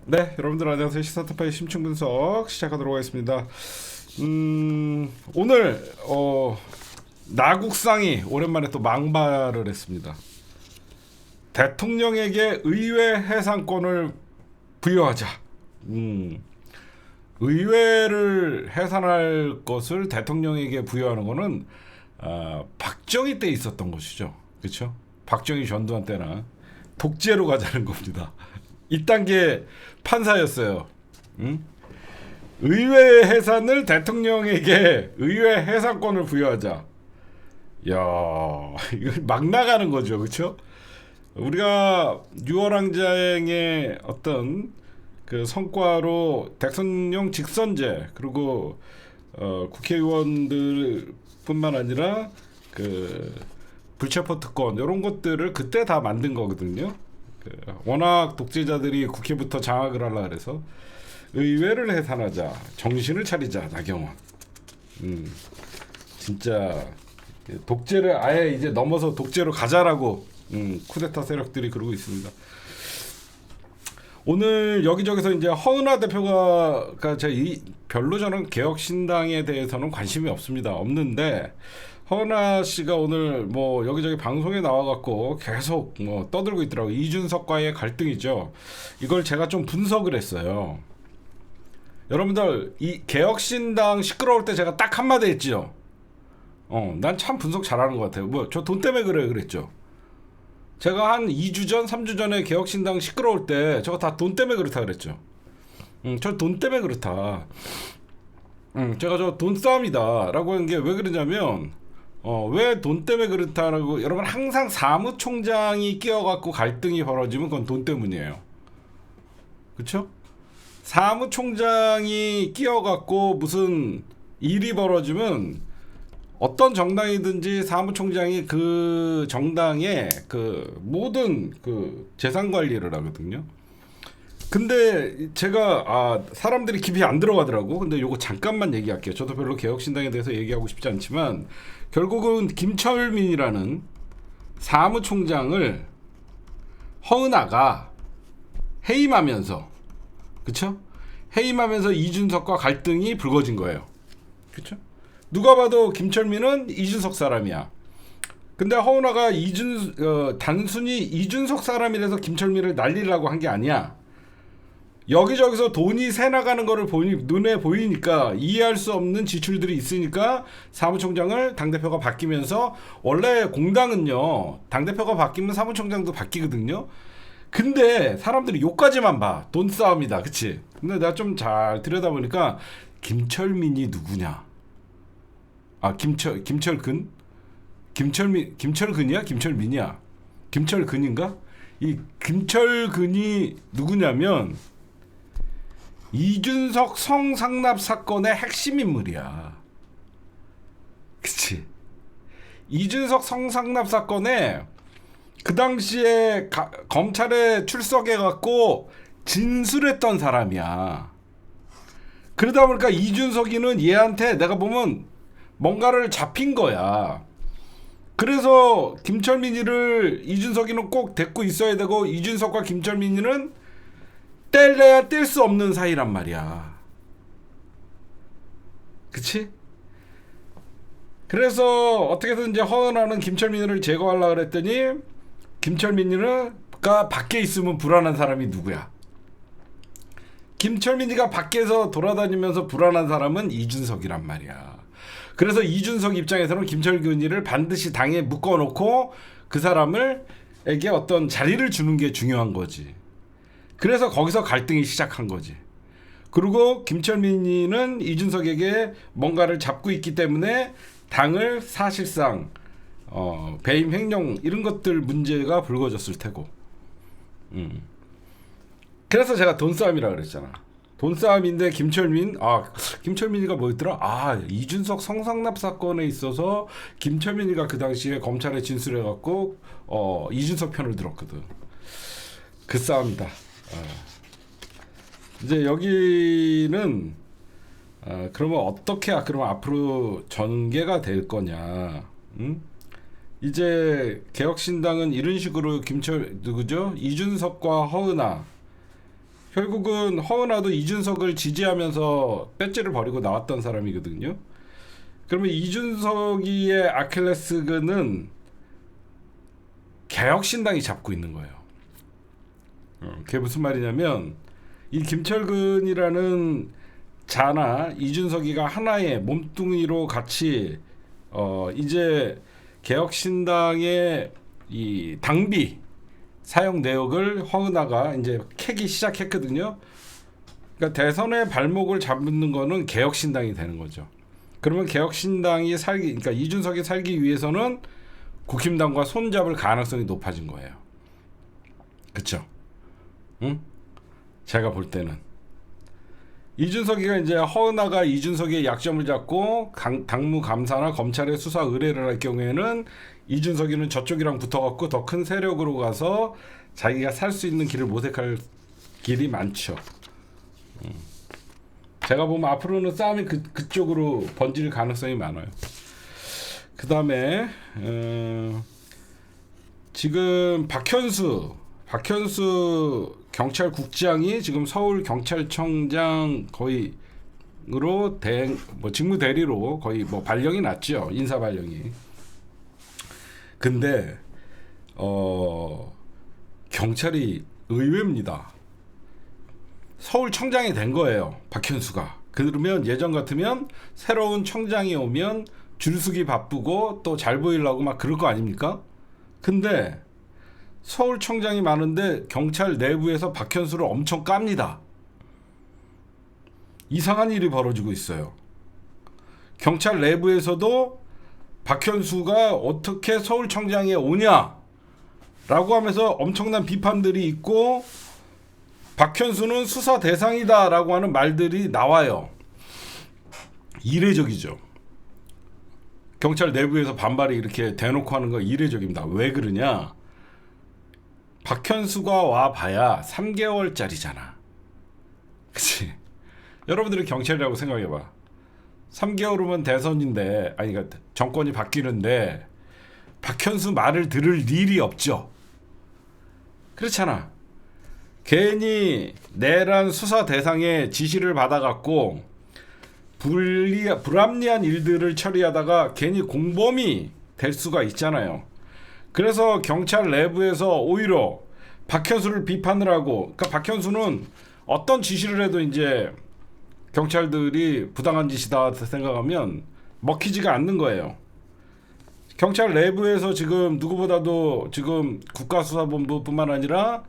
네, 여러분들 안녕하세요. 시사타파의 심층 분석 시작하도록 하겠습니다. 오늘 나국상이 오랜만에 또 망발을 했습니다. 대통령에게 의회 해산권을 부여하자. 의회를 해산할 것을 대통령에게 부여하는 것은 박정희 때 있었던 것이죠. 그렇죠? 박정희 전두환 때나 독재로 가자는 겁니다. 이딴 게 판사였어요. 응? 의회 해산을 대통령에게 의회 해산권을 부여하자. 야, 이거 막 나가는 거죠, 그렇죠? 우리가 6월 항쟁의 어떤 그 성과로 대통령 직선제 그리고 국회의원들뿐만 아니라 그 불체포 특권 이런 것들을 그때 다 만든 거거든요. 워낙 독재자들이 국회부터 장악을 하려 그래서 의회를 해산하자, 정신을 차리자, 나경원. 진짜 독재를 아예 이제 넘어서 독재로 가자라고 쿠데타 세력들이 그러고 있습니다. 오늘 여기저기서 이제 허은하 대표가 별로 저는 개혁신당에 대해서는 관심이 없는데 허은하 씨가 오늘 뭐 여기저기 방송에 나와갖고 계속 뭐 떠들고 있더라고요. 이준석과의 갈등이죠. 이걸 제가 좀 분석을 했어요. 여러분들 이 개혁신당 시끄러울 때 제가 딱 한마디 했죠. 난 참 분석 잘하는 것 같아요. 뭐 저 돈 때문에 그랬죠. 제가 한 2주 전, 3주 전에 개혁신당 시끄러울 때 저거 다 돈 때문에 그렇다 그랬죠. 저 돈 때문에 그렇다. 제가 저 돈 싸움이다 라고 한 게 왜 그러냐면 왜 돈 때문에 그렇다라고 여러분 항상 사무총장이 끼어갖고 갈등이 벌어지면 그건 돈 때문이에요. 그쵸? 사무총장이 끼어갖고 무슨 일이 벌어지면 어떤 정당이든지 사무총장이 그 정당의 그 모든 그 재산 관리를 하거든요. 근데 제가 사람들이 깊이 안 들어가더라고. 근데 요거 잠깐만 얘기할게요. 저도 별로 개혁신당에 대해서 얘기하고 싶지 않지만 결국은 김철민이라는 사무총장을 허은하가 해임하면서, 그쵸? 해임하면서 이준석과 갈등이 불거진 거예요. 그쵸? 누가 봐도 김철민은 이준석 사람이야. 근데 허은하가 단순히 이준석 사람이라서 김철민을 날리려고 한 게 아니야. 여기저기서 돈이 새 나가는 거를 눈에 보이니까 이해할 수 없는 지출들이 있으니까 사무총장을 당대표가 바뀌면서, 원래 공당은요 당대표가 바뀌면 사무총장도 바뀌거든요. 근데 사람들이 요까지만 봐. 돈 싸움이다. 그치? 근데 내가 좀 잘 들여다보니까 김철민이 누구냐? 김철근? 김철근이야? 김철민이야? 김철근인가? 이 김철근이 누구냐면 이준석 성상납 사건의 핵심 인물이야. 그치? 이준석 성상납 사건에 그 당시에 검찰에 출석해갖고 진술했던 사람이야. 그러다 보니까 이준석이는 얘한테 내가 보면 뭔가를 잡힌 거야. 그래서 김철민이를 이준석이는 꼭 데리고 있어야 되고, 이준석과 김철민이는 뗄래야 뗄 수 없는 사이란 말이야. 그치? 그래서 어떻게든 이제 허은하는 김철민이를 제거하려고 그랬더니 김철민이가 밖에 있으면 불안한 사람이 누구야? 김철민이가 밖에서 돌아다니면서 불안한 사람은 이준석이란 말이야. 그래서 이준석 입장에서는 김철근이를 반드시 당에 묶어놓고 그 사람을에게 어떤 자리를 주는 게 중요한 거지. 그래서 거기서 갈등이 시작한 거지. 그리고 김철민이는 이준석에게 뭔가를 잡고 있기 때문에 당을 사실상 배임 횡령 이런 것들 문제가 불거졌을 테고. 그래서 제가 돈 싸움이라 그랬잖아. 돈 싸움인데 김철민이가 뭐였더라? 이준석 성상납 사건에 있어서 김철민이가 그 당시에 검찰에 진술해갖고 이준석 편을 들었거든. 그 싸움이다. 이제 여기는 그러면 어떻게 그러면 앞으로 전개가 될 거냐? 이제 개혁신당은 이런 식으로 누구죠? 이준석과 허은하 결국은 허은하도 이준석을 지지하면서 배지를 버리고 나왔던 사람이거든요. 그러면 이준석이의 아킬레스건은 개혁신당이 잡고 있는 거예요. 그게 무슨 말이냐면 이 김철근이라는 자나 이준석이가 하나의 몸뚱이로 같이 이제 개혁신당의 이 당비 사용 내역을 허은하가 이제 캐기 시작했거든요. 그러니까 대선의 발목을 잡는 거는 개혁신당이 되는 거죠. 그러면 개혁신당이 그러니까 이준석이 살기 위해서는 국힘당과 손잡을 가능성이 높아진 거예요. 그렇죠? 응? 제가 볼 때는 이준석이가 이제 허은하가 이준석의 약점을 잡고 당무 감사나 검찰의 수사 의뢰를 할 경우에는 이준석이는 저쪽이랑 붙어갖고 더 큰 세력으로 가서 자기가 살 수 있는 길을 모색할 길이 많죠. 제가 보면 앞으로는 싸움이 그쪽으로 번질 가능성이 많아요. 그 다음에 지금 박현수 경찰국장이 지금 서울경찰청장 거의로 직무 대리로 거의 뭐 발령이 났죠. 인사 발령이. 근데 경찰이 의외입니다. 서울청장이 된 거예요. 박현수가. 그러면 예전 같으면 새로운 청장이 오면 줄서기 바쁘고 또 잘 보이려고 막 그럴 거 아닙니까? 근데 서울청장이 많은데 경찰 내부에서 박현수를 엄청 깝니다. 이상한 일이 벌어지고 있어요. 경찰 내부에서도 박현수가 어떻게 서울청장에 오냐 라고 하면서 엄청난 비판들이 있고 박현수는 수사 대상이다 라고 하는 말들이 나와요. 이례적이죠. 경찰 내부에서 반발이 이렇게 대놓고 하는 거 이례적입니다. 왜 그러냐? 박현수가 와봐야 3개월짜리잖아. 그치? 여러분들이 경찰이라고 생각해봐. 3개월 후면 대선인데, 아니, 그러니까 정권이 바뀌는데 박현수 말을 들을 일이 없죠. 그렇잖아. 괜히 내란 수사 대상의 지시를 받아갖고 불합리한 일들을 처리하다가 괜히 공범이 될 수가 있잖아요. 그래서 경찰 내부에서 오히려 박현수를 비판을 하고, 그러니까 박현수는 어떤 지시를 해도 이제 경찰들이 부당한 짓이다 생각하면 먹히지가 않는 거예요. 경찰 내부에서 지금 누구보다도 지금 국가수사본부뿐만 아니라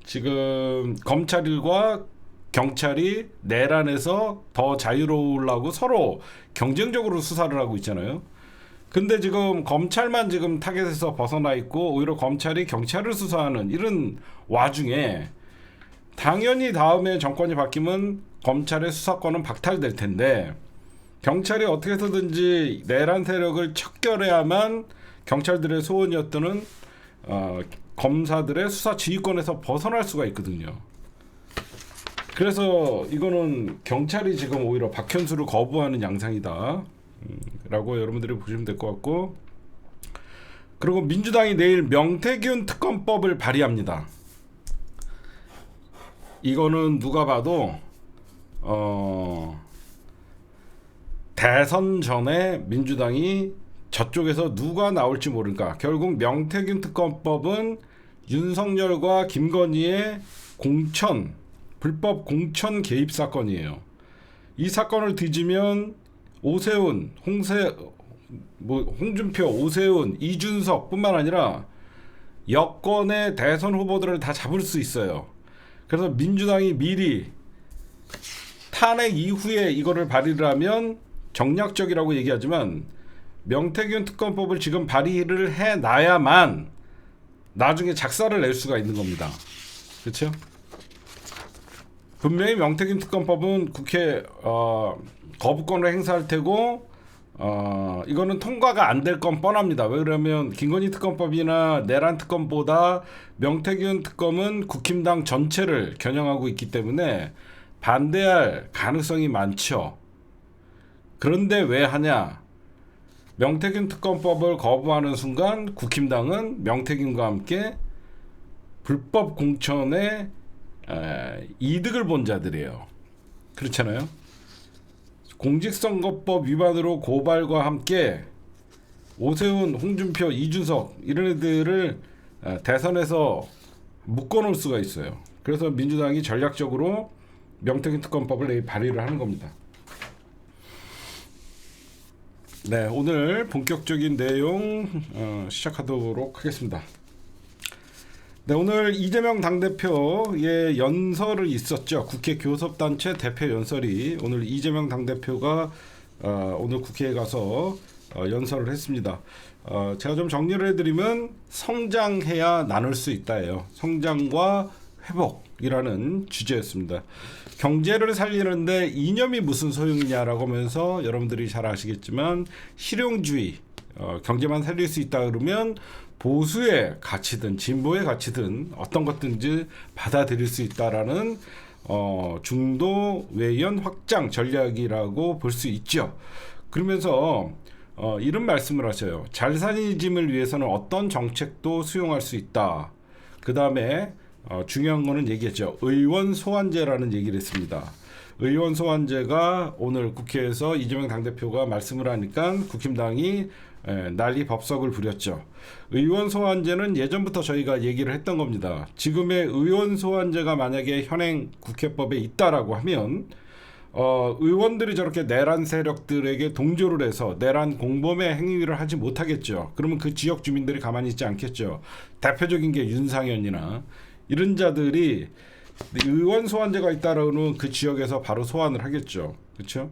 지금 검찰과 경찰이 내란에서 더 자유로우려고 서로 경쟁적으로 수사를 하고 있잖아요. 근데 지금 검찰만 지금 타겟에서 벗어나 있고 오히려 검찰이 경찰을 수사하는 이런 와중에 당연히 다음에 정권이 바뀌면 검찰의 수사권은 박탈될 텐데 경찰이 어떻게 해서든지 내란 세력을 척결해야만 경찰들의 소원이었던 검사들의 수사 지휘권에서 벗어날 수가 있거든요. 그래서 이거는 경찰이 지금 오히려 박현수를 거부하는 양상이다 라고 여러분들이 보시면 될 것 같고, 그리고 민주당이 내일 명태균 특검법을 발의합니다. 이거는 누가 봐도 대선 전에 민주당이 저쪽에서 누가 나올지 모르니까 결국 명태균 특검법은 윤석열과 김건희의 불법 공천 개입 사건이에요. 이 사건을 뒤지면 오세훈, 홍준표, 오세훈, 이준석 뿐만 아니라 여권의 대선 후보들을 다 잡을 수 있어요. 그래서 민주당이 미리 탄핵 이후에 이거를 발의를 하면 정략적이라고 얘기하지만 명태균 특검법을 지금 발의를 해놔야만 나중에 작사를 낼 수가 있는 겁니다. 그렇죠? 분명히 명태균 특검법은 국회 거부권을 행사할 테고 이거는 통과가 안 될 건 뻔합니다. 왜 그러면 김건희 특검법이나 내란 특검보다 명태균 특검은 국힘당 전체를 겨냥하고 있기 때문에 반대할 가능성이 많죠. 그런데 왜 하냐? 명태균 특검법을 거부하는 순간 국힘당은 명태균과 함께 불법 공천에 이득을 본 자들이에요. 그렇잖아요. 공직선거법 위반으로 고발과 함께 오세훈, 홍준표, 이준석 이런 애들을 대선에서 묶어놓을 수가 있어요. 그래서 민주당이 전략적으로 명태균 특검법을 발의를 하는 겁니다. 네, 오늘 본격적인 내용 시작하도록 하겠습니다. 네, 오늘 이재명 당대표의 연설이 있었죠. 국회 교섭단체 대표 연설이 오늘 이재명 당대표가 오늘 국회에 가서 연설을 했습니다. 제가 좀 정리를 해드리면 성장해야 나눌 수 있다예요. 성장과 회복이라는 주제였습니다. 경제를 살리는데 이념이 무슨 소용이냐라고 하면서 여러분들이 잘 아시겠지만 실용주의, 경제만 살릴 수 있다 그러면 보수의 가치든 진보의 가치든 어떤 것든지 받아들일 수 있다라는 중도 외연 확장 전략이라고 볼 수 있죠. 그러면서 이런 말씀을 하셔요. 잘살림을 위해서는 어떤 정책도 수용할 수 있다. 그 다음에 중요한 거는 얘기했죠. 의원 소환제라는 얘기를 했습니다. 의원 소환제가 오늘 국회에서 이재명 당대표가 말씀을 하니까 국힘당이 난리 법석을 부렸죠. 의원 소환제는 예전부터 저희가 얘기를 했던 겁니다. 지금의 의원 소환제가 만약에 현행 국회법에 있다라고 하면 의원들이 저렇게 내란 세력들에게 동조를 해서 내란 공범의 행위를 하지 못하겠죠. 그러면 그 지역 주민들이 가만히 있지 않겠죠. 대표적인 게 윤상현이나 이런 자들이 의원 소환제가 있다라는 그 지역에서 바로 소환을 하겠죠. 그렇죠?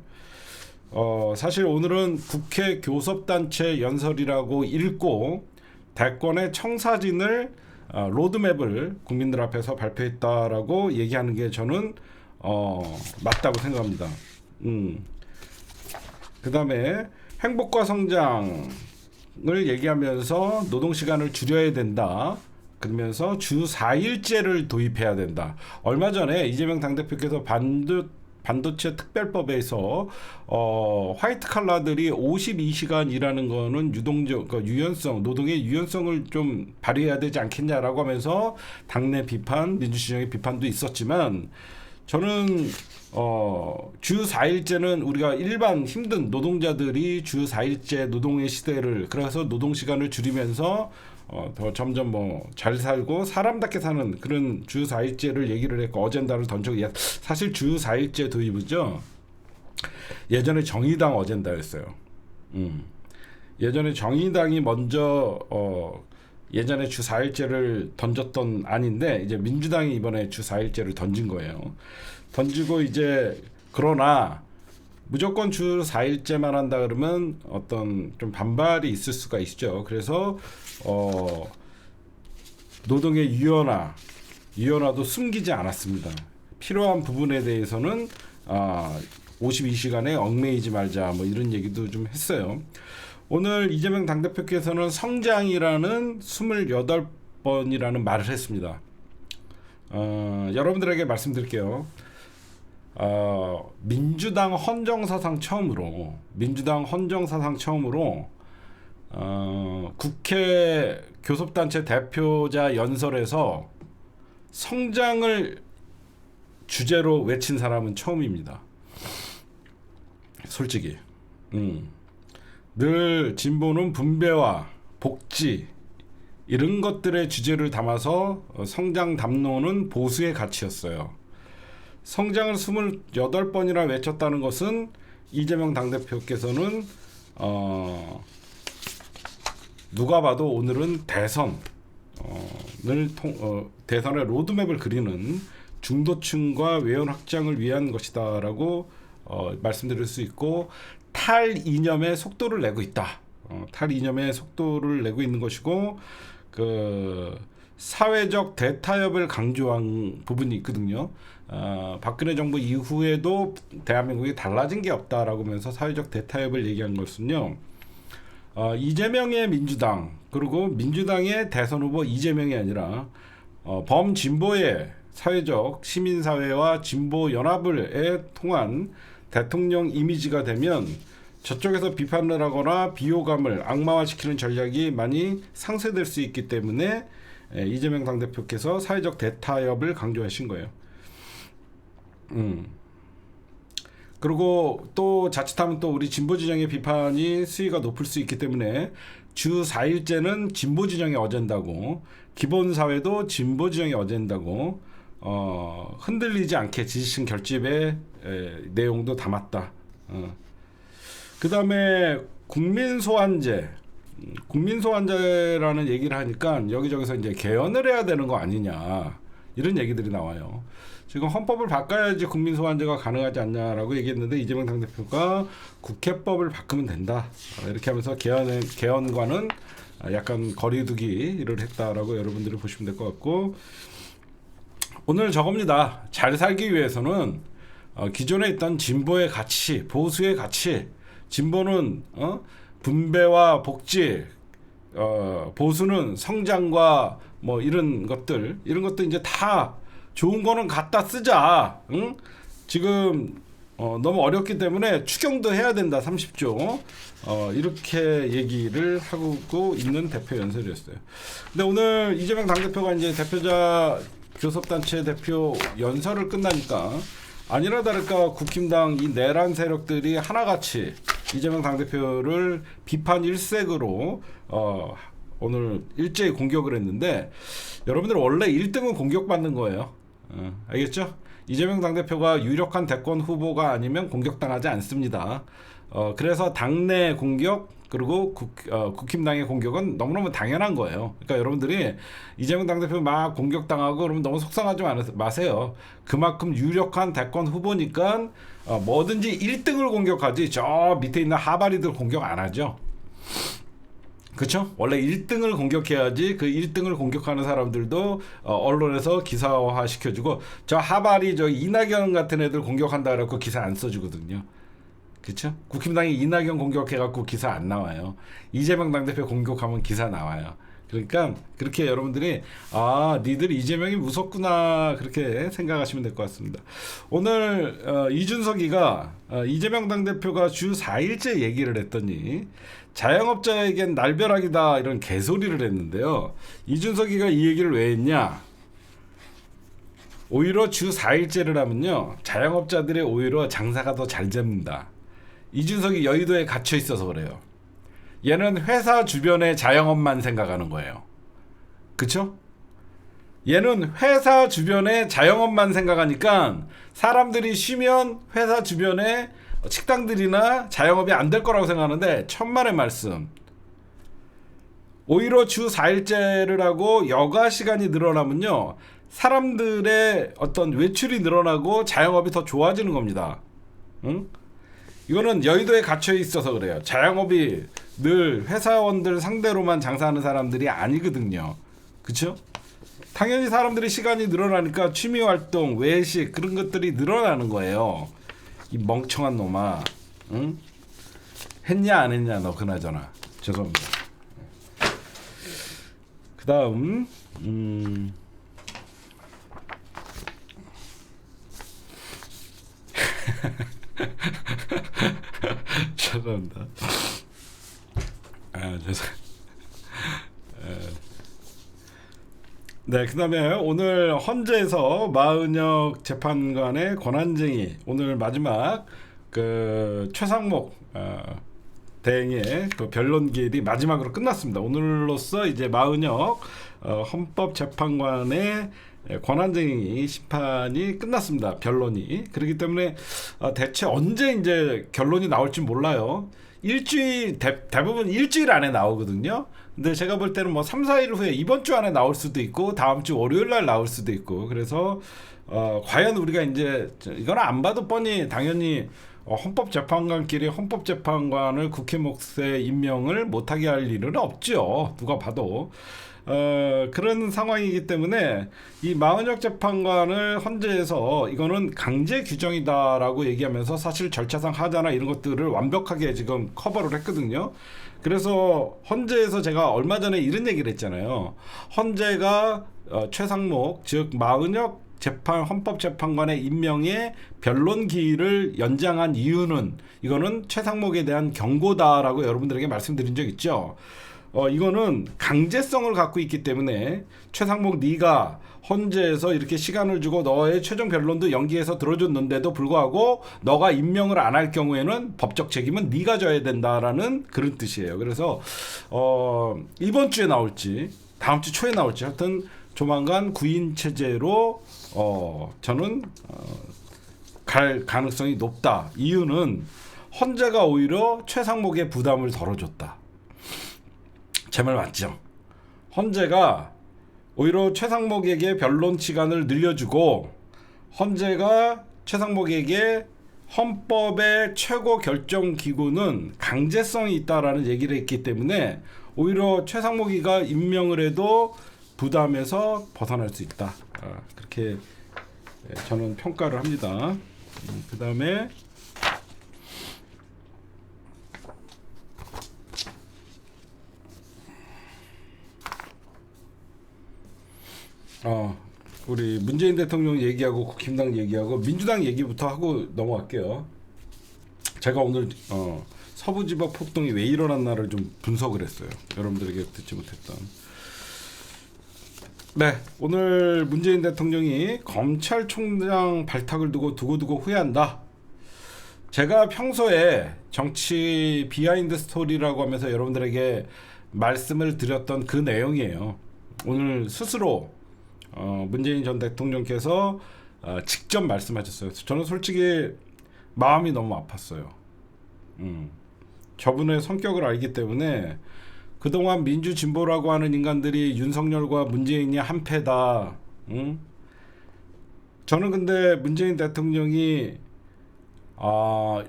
사실 오늘은 국회 교섭단체 연설이라고 읽고 대권의 청사진을 로드맵을 국민들 앞에서 발표했다라고 얘기하는 게 저는 맞다고 생각합니다. 그 다음에 행복과 성장을 얘기하면서 노동시간을 줄여야 된다. 그러면서 주 4일제를 도입해야 된다. 얼마 전에 이재명 당대표께서 반도체 특별법에서 화이트 칼라들이 52시간 일하는 거는 유연성, 노동의 유연성을 좀 발휘해야 되지 않겠냐라고 하면서 당내 비판, 민주시장의 비판도 있었지만 저는 주 4일제는 우리가 일반 힘든 노동자들이 주 4일제 노동의 시대를 그래서 노동시간을 줄이면서 더 점점 잘 살고 사람답게 사는 그런 주 4일제를 얘기를 했고 어젠다를 던지고 사실 주 4일제 도입이죠. 예전에 정의당 어젠다였어요. 예전에 정의당이 먼저 예전에 주 4일제를 던졌던 안인데 이제 민주당이 이번에 주 4일제를 던진 거예요. 던지고 이제 그러나 무조건 주 4일제만 한다 그러면 어떤 좀 반발이 있을 수가 있죠. 그래서 노동의 유연화도 숨기지 않았습니다. 필요한 부분에 대해서는 52시간에 얽매이지 말자 뭐 이런 얘기도 좀 했어요. 오늘 이재명 당대표께서는 성장이라는 28번이라는 말을 했습니다. 여러분들에게 말씀드릴게요. 민주당 헌정사상 처음으로 국회 교섭단체 대표자 연설에서 성장을 주제로 외친 사람은 처음입니다. 솔직히 늘 진보는 분배와 복지 이런 것들의 주제를 담아서 성장 담론은 보수의 가치였어요. 성장을 28번이나 외쳤다는 것은 이재명 당대표께서는 누가 봐도 오늘은 대선의 로드맵을 그리는 중도층과 외연 확장을 위한 것이다라고 말씀드릴 수 있고 탈이념의 속도를 내고 있다. 탈이념의 속도를 내고 있는 것이고 그 사회적 대타협을 강조한 부분이 있거든요. 박근혜 정부 이후에도 대한민국이 달라진 게 없다라고 하면서 사회적 대타협을 얘기한 것은요. 이재명의 민주당 그리고 민주당의 대선 후보 이재명이 아니라 범진보의 사회적 시민사회와 진보 연합을 통한 대통령 이미지가 되면 저쪽에서 비판을 하거나 비호감을 악마화시키는 전략이 많이 상쇄될 수 있기 때문에 이재명 당대표께서 사회적 대타협을 강조하신 거예요. 음. 그리고 또 자칫하면 또 우리 진보 진영의 비판이 수위가 높을 수 있기 때문에 주 4일제는 진보 진영의 어젠다고, 기본 사회도 진보 진영의 어젠다고, 흔들리지 않게 지지층 결집의 내용도 담았다. 그다음에 국민소환제라는 얘기를 하니까 여기저기서 이제 개헌을 해야 되는 거 아니냐 이런 얘기들이 나와요. 지금 헌법을 바꿔야지 국민소환제가 가능하지 않냐라고 얘기했는데 이재명 당대표가 국회법을 바꾸면 된다 이렇게 하면서 개헌과는 약간 거리두기를 했다라고 여러분들이 보시면 될 것 같고, 오늘 저겁니다. 잘 살기 위해서는 기존에 있던 진보의 가치, 보수의 가치, 진보는 분배와 복지, 보수는 성장과 뭐 이런 것들 이제 다 좋은 거는 갖다 쓰자. 응? 지금 너무 어렵기 때문에 추경도 해야 된다. 30조. 이렇게 얘기를 하고 있는 대표 연설이었어요. 근데 오늘 이재명 당대표가 이제 대표자 교섭단체 대표 연설을 끝나니까 아니나 다를까 국힘당 이 내란 세력들이 하나같이 이재명 당대표를 비판 일색으로 오늘 일제히 공격을 했는데, 여러분들 원래 1등은 공격받는 거예요. 알겠죠? 이재명 당대표가 유력한 대권 후보가 아니면 공격당하지 않습니다. 그래서 당내 공격 그리고 국힘당의 공격은 너무너무 당연한 거예요. 그러니까 여러분들이 이재명 당대표 막 공격당하고 그러면 너무 속상하지 마세요. 그만큼 유력한 대권 후보니까 뭐든지 1등을 공격하지 저 밑에 있는 하바리들 공격 안 하죠. 그렇죠? 원래 1등을 공격해야지 그 1등을 공격하는 사람들도 언론에서 기사화 시켜주고, 저 하바리 저 이낙연 같은 애들 공격한다 그래갖고 기사 안 써주거든요. 그렇죠? 국힘당이 이낙연 공격해갖고 기사 안 나와요. 이재명 당대표 공격하면 기사 나와요. 그러니까 그렇게 여러분들이 니들 이재명이 무섭구나 그렇게 생각하시면 될 것 같습니다. 오늘 이준석이가 이재명 당대표가 주 4일째 얘기를 했더니 자영업자에겐 날벼락이다 이런 개소리를 했는데요. 이준석이가 이 얘기를 왜 했냐? 오히려 주 4일째를 하면요, 자영업자들의 오히려 장사가 더 잘 됩니다. 이준석이 여의도에 갇혀 있어서 그래요. 얘는 회사 주변의 자영업만 생각하는 거예요. 그쵸? 얘는 회사 주변의 자영업만 생각하니까 사람들이 쉬면 회사 주변에 식당들이나 자영업이 안 될 거라고 생각하는데, 천만의 말씀. 오히려 주 4일째를 하고 여가 시간이 늘어나면요, 사람들의 어떤 외출이 늘어나고 자영업이 더 좋아지는 겁니다. 응? 이거는 여의도에 갇혀 있어서 그래요. 자영업이 늘 회사원들 상대로만 장사하는 사람들이 아니거든요. 그쵸? 당연히 사람들이 시간이 늘어나니까 취미활동, 외식 그런 것들이 늘어나는 거예요. 이 멍청한 놈아. 응? 했냐 안 했냐 너 그나저나. 죄송합니다. 그 다음 죄송합니다. 죄송. 네, 그다음에 오늘 헌재에서 마은혁 재판관의 권한쟁의, 오늘 마지막 그 최상목 대행의 그 변론 기일이 마지막으로 끝났습니다. 오늘로써 이제 마은혁 헌법재판관의 권한쟁의 심판이 끝났습니다. 변론이. 그렇기 때문에 대체 언제 이제 결론이 나올지 몰라요. 대부분 일주일 안에 나오거든요. 근데 제가 볼 때는 뭐 3, 4일 후에 이번 주 안에 나올 수도 있고 다음 주 월요일 날 나올 수도 있고, 그래서 과연 우리가 이제 이거는 안 봐도 뻔히 당연히 헌법재판관끼리 헌법재판관을 국회 몫에 임명을 못하게 할 일은 없죠. 누가 봐도. 그런 상황이기 때문에 이 마은혁 재판관을 헌재에서 이거는 강제 규정이다라고 얘기하면서 사실 절차상 하자나 이런 것들을 완벽하게 지금 커버를 했거든요. 그래서 헌재에서 제가 얼마 전에 이런 얘기를 했잖아요. 헌재가 최상목 즉 마은혁 헌법재판관의 임명에 변론 기일을 연장한 이유는 이거는 최상목에 대한 경고다라고 여러분들에게 말씀드린 적 있죠. 이거는 강제성을 갖고 있기 때문에 최상목 네가 헌재에서 이렇게 시간을 주고 너의 최종 변론도 연기해서 들어줬는데도 불구하고 너가 임명을 안 할 경우에는 법적 책임은 네가 져야 된다라는 그런 뜻이에요. 그래서 이번 주에 나올지 다음 주 초에 나올지 하여튼 조만간 구인 체제로 저는 갈 가능성이 높다. 이유는 헌재가 오히려 최상목의 부담을 덜어줬다. 제 말 맞죠? 헌재가 오히려 최상목에게 변론 시간을 늘려주고 헌재가 최상목에게 헌법의 최고 결정 기구는 강제성이 있다라는 얘기를 했기 때문에 오히려 최상목이가 임명을 해도 부담에서 벗어날 수 있다. 그렇게 저는 평가를 합니다. 그 다음에 우리 문재인 대통령 얘기하고 국힘당 얘기하고 민주당 얘기부터 하고 넘어갈게요. 제가 오늘 서부지법 폭동이 왜 일어났나를 좀 분석을 했어요. 여러분들에게 듣지 못했던. 네, 오늘 문재인 대통령이 검찰총장 발탁을 두고 두고두고 후회한다. 제가 평소에 정치 비하인드 스토리라고 하면서 여러분들에게 말씀을 드렸던 그 내용이에요. 오늘 스스로 문재인 전 대통령께서 직접 말씀하셨어요. 저는 솔직히 마음이 너무 아팠어요. 저분의 성격을 알기 때문에 그동안 민주진보라고 하는 인간들이 윤석열과 문재인이 한패다. 저는 근데 문재인 대통령이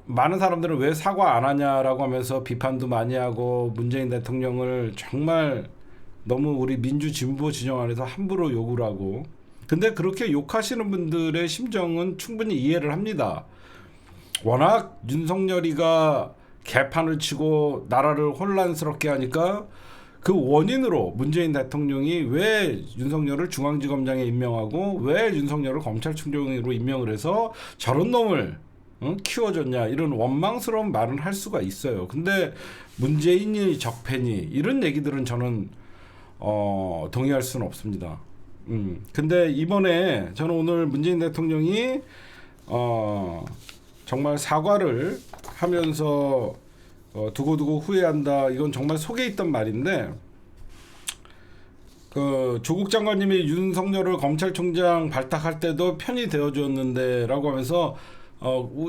많은 사람들은 왜 사과 안 하냐라고 하면서 비판도 많이 하고 문재인 대통령을 정말 너무 우리 민주진보 진영 안에서 함부로 욕을 하고, 근데 그렇게 욕하시는 분들의 심정은 충분히 이해를 합니다. 워낙 윤석열이가 개판을 치고 나라를 혼란스럽게 하니까 그 원인으로 문재인 대통령이 왜 윤석열을 중앙지검장에 임명하고 왜 윤석열을 검찰총장으로 임명을 해서 저런 놈을 키워줬냐 이런 원망스러운 말은 할 수가 있어요. 근데 문재인이 적폐니 이런 얘기들은 저는 동의할 수는 없습니다. 근데 이번에 저는 오늘 문재인 대통령이 정말 사과를 하면서 두고두고 후회한다. 이건 정말 속에 있던 말인데, 그 조국 장관님이 윤석열을 검찰총장 발탁할 때도 편이 되어주었는데라고 하면서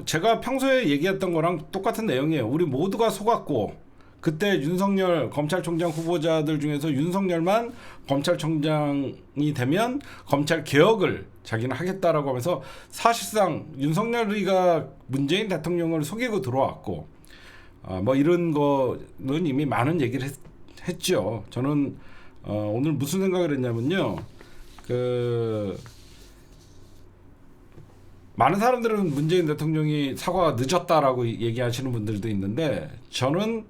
제가 평소에 얘기했던 거랑 똑같은 내용이에요. 우리 모두가 속았고 그때 윤석열 검찰총장 후보자들 중에서 윤석열만 검찰총장이 되면 검찰 개혁을 자기는 하겠다라고 하면서 사실상 윤석열이가 문재인 대통령을 속이고 들어왔고 뭐 이런 거는 이미 많은 얘기를 했죠. 저는 오늘 무슨 생각을 했냐면요. 많은 사람들은 문재인 대통령이 사과가 늦었다라고 얘기하시는 분들도 있는데 저는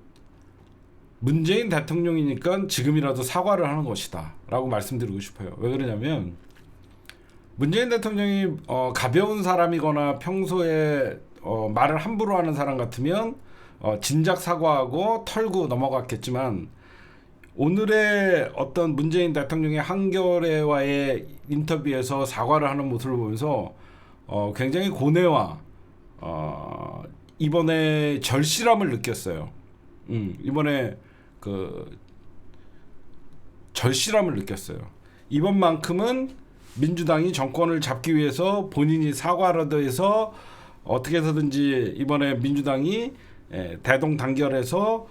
문재인 대통령이니까 지금이라도 사과를 하는 것이다 라고 말씀드리고 싶어요. 왜 그러냐면 문재인 대통령이 가벼운 사람이거나 평소에 말을 함부로 하는 사람 같으면 진작 사과하고 털고 넘어갔겠지만 오늘의 어떤 문재인 대통령의 한겨레와의 인터뷰에서 사과를 하는 모습을 보면서 굉장히 고뇌와 이번에 절실함을 느꼈어요. 이번에 절실함을 느꼈어요. 이번만큼은 민주당이 정권을 잡기 위해서 본인이 사과라도 해서 어떻게 해서든지 이번에 민주당이 대동단결해서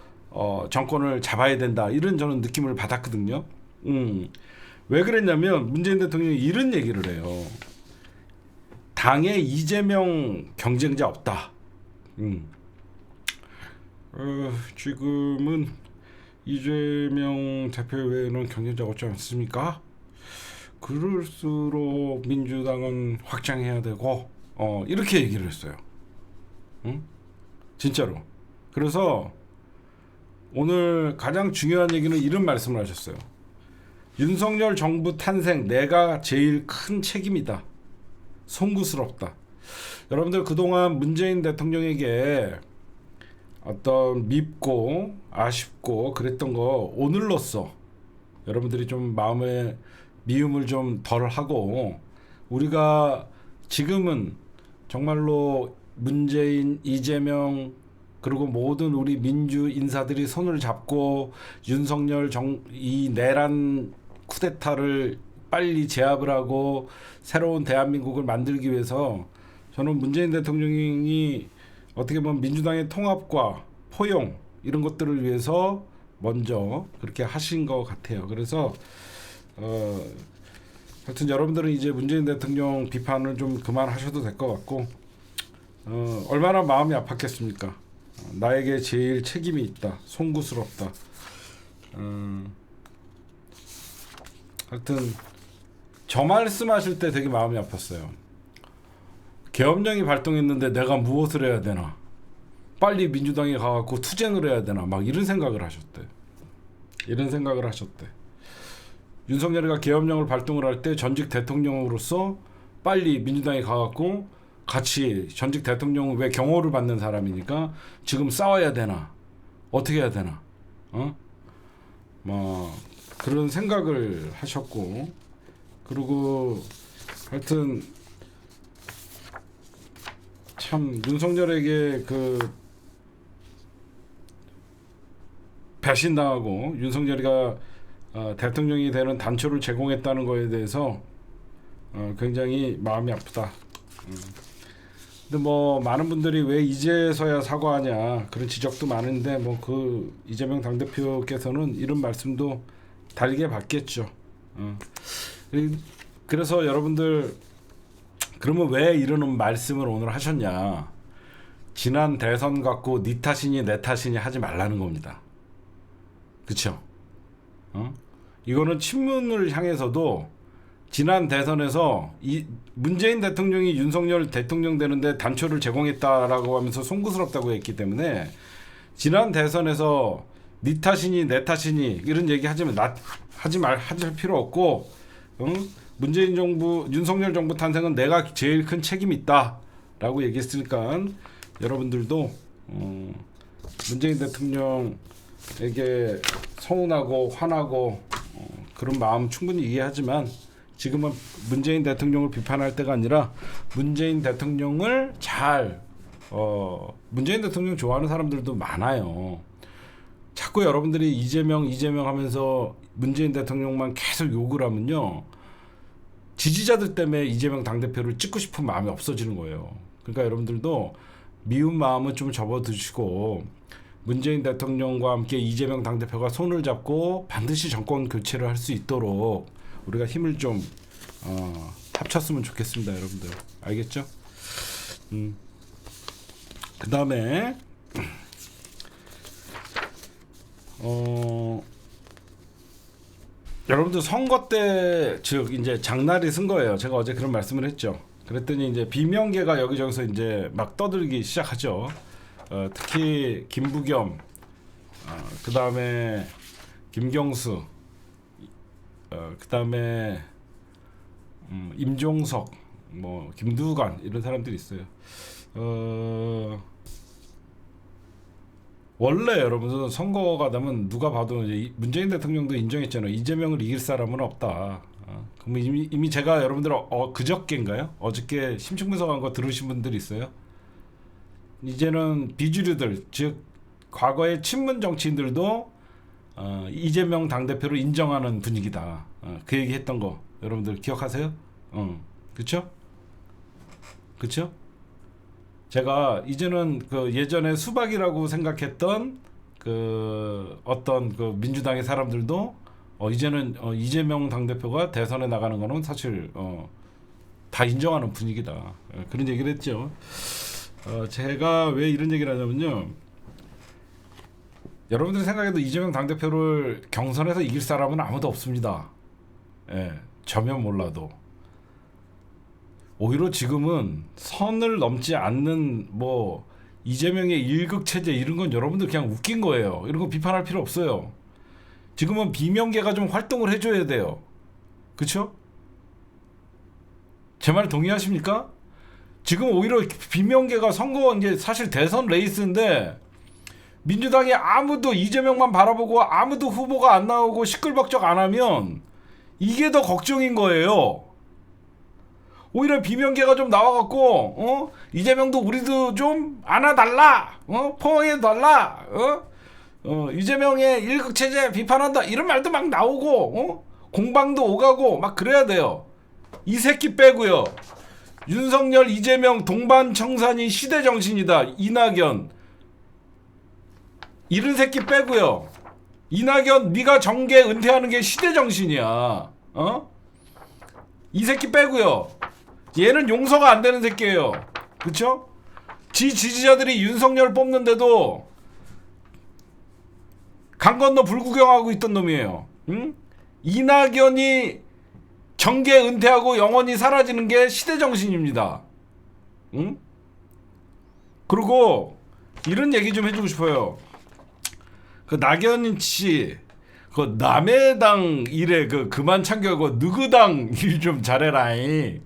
정권을 잡아야 된다. 이런 저는 느낌을 받았거든요. 왜 그랬냐면 문재인 대통령이 이런 얘기를 해요. 당에 이재명 경쟁자 없다. 지금은 이재명 대표 외에는 경쟁자가 없지 않습니까? 그럴수록 민주당은 확장해야 되고 이렇게 얘기를 했어요. 진짜로. 그래서 오늘 가장 중요한 얘기는 이런 말씀을 하셨어요. 윤석열 정부 탄생 내가 제일 큰 책임이다. 송구스럽다. 여러분들 그동안 문재인 대통령에게 어떤 밉고 아쉽고 그랬던 거 오늘로써 여러분들이 좀 마음의 미움을 좀 덜 하고, 우리가 지금은 정말로 문재인, 이재명 그리고 모든 우리 민주 인사들이 손을 잡고 윤석열 이 내란 쿠데타를 빨리 제압을 하고 새로운 대한민국을 만들기 위해서, 저는 문재인 대통령이 어떻게 보면 민주당의 통합과 포용 이런 것들을 위해서 먼저 그렇게 하신 것 같아요. 그래서 하여튼 여러분들은 이제 문재인 대통령 비판을 좀 그만하셔도 될 것 같고, 얼마나 마음이 아팠겠습니까? 나에게 제일 책임이 있다, 송구스럽다. 하여튼 저 말씀하실 때 되게 마음이 아팠어요. 계엄령이 발동했는데 내가 무엇을 해야 되나, 빨리 민주당에 가갖고 투쟁을 해야 되나, 막 이런 생각을 하셨대. 윤석열이가 계엄령을 발동을 할 때 전직 대통령으로서 빨리 민주당에 가갖고 같이, 전직 대통령은 왜 경호를 받는 사람이니까 지금 싸워야 되나, 어떻게 해야 되나, 뭐 그런 생각을 하셨고, 그리고 하여튼 참 윤석열에게 그 배신당하고 윤석열이가 대통령이 되는 단초를 제공했다는 거에 대해서 굉장히 마음이 아프다. 근데 뭐 많은 분들이 왜 이제서야 사과하냐 그런 지적도 많은데, 뭐 그 이재명 당대표께서는 이런 말씀도 달게 받겠죠. 그래서 여러분들, 그러면 왜 이런 말씀을 오늘 하셨냐? 지난 대선 갖고 네 탓이니 내 탓이니 하지 말라는 겁니다. 그쵸? 이거는 친문을 향해서도 지난 대선에서 문재인 대통령이 윤석열 대통령 되는데 단초를 제공했다라고 하면서 송구스럽다고 했기 때문에, 지난 대선에서 네 탓이니 내 탓이니 이런 얘기 하지 필요 없고, 문재인 정부, 윤석열 정부 탄생은 내가 제일 큰 책임이 있다라고 얘기했으니까, 여러분들도 문재인 대통령에게 서운하고 화나고 그런 마음 충분히 이해하지만, 지금은 문재인 대통령을 비판할 때가 아니라 문재인 대통령을 문재인 대통령 좋아하는 사람들도 많아요. 자꾸 여러분들이 이재명 하면서 문재인 대통령만 계속 욕을 하면요, 지지자들 때문에 이재명 당대표를 찍고 싶은 마음이 없어지는 거예요. 그러니까 여러분들도 미운 마음은 좀 접어두시고, 문재인 대통령과 함께 이재명 당대표가 손을 잡고 반드시 정권 교체를 할 수 있도록 우리가 힘을 좀 합쳤으면 좋겠습니다, 여러분들. 알겠죠? 그 다음에 여러분들 선거 때, 즉 이제 장날이 쓴 거예요. 제가 어제 그런 말씀을 했죠. 그랬더니 이제 비명계가 여기저기서 이제 막 떠들기 시작하죠. 특히 김부겸, 그 다음에 김경수, 그 다음에 임종석, 뭐 김두관 이런 사람들이 있어요. 원래 여러분들 선거가 되면 누가 봐도 이제 문재인 대통령도 인정했잖아요. 이재명을 이길 사람은 없다. 그럼 이미 제가 여러분들 그저께인가요? 어저께 심층분석한 거 들으신 분들이 있어요? 이제는 비주류들, 즉 과거의 친문 정치인들도 이재명 당대표를 인정하는 분위기다. 그 얘기했던 거 여러분들 기억하세요? 그렇죠? 그렇죠? 제가 이제는 그 예전에 수박이라고 생각했던 그 어떤 그 민주당의 사람들도 이제는 이재명 당대표가 대선에 나가는 거는 사실 다 인정하는 분위기다. 그런 얘기를 했죠. 제가 왜 이런 얘기를 하냐면요, 여러분들이 생각해도 이재명 당대표를 경선에서 이길 사람은 아무도 없습니다. 예, 저면 몰라도. 오히려 지금은 선을 넘지 않는 뭐 이재명의 일극 체제 이런 건 여러분들 그냥 웃긴 거예요. 이런 거 비판할 필요 없어요. 지금은 비명계가 좀 활동을 해줘야 돼요. 그렇죠? 제 말 동의하십니까? 지금 오히려 비명계가 선거, 이제 사실 대선 레이스인데 민주당이 아무도 이재명만 바라보고 아무도 후보가 안 나오고 시끌벅적 안 하면 이게 더 걱정인 거예요. 오히려 비명계가 좀 나와갖고 이재명도 우리도 좀 안아달라, 포옹해달라, 이재명의 일극체제 비판한다 이런 말도 막 나오고 공방도 오가고 막 그래야 돼요. 이 새끼 빼고요. 윤석열, 이재명 동반청산이 시대정신이다. 이낙연 이런 새끼 빼고요. 이낙연 네가 정계 은퇴하는 게 시대정신이야. 이 새끼 빼고요. 얘는 용서가 안 되는 새끼예요. 그쵸? 지 지지자들이 윤석열 뽑는데도 강 건너 불구경하고 있던 놈이에요. 응? 이낙연이 정계 은퇴하고 영원히 사라지는 게 시대정신입니다. 응? 그리고 이런 얘기 좀 해주고 싶어요. 그 낙연 씨, 그 남의 당 일에 그만 참교하고 누구 당 일 좀 잘해라이.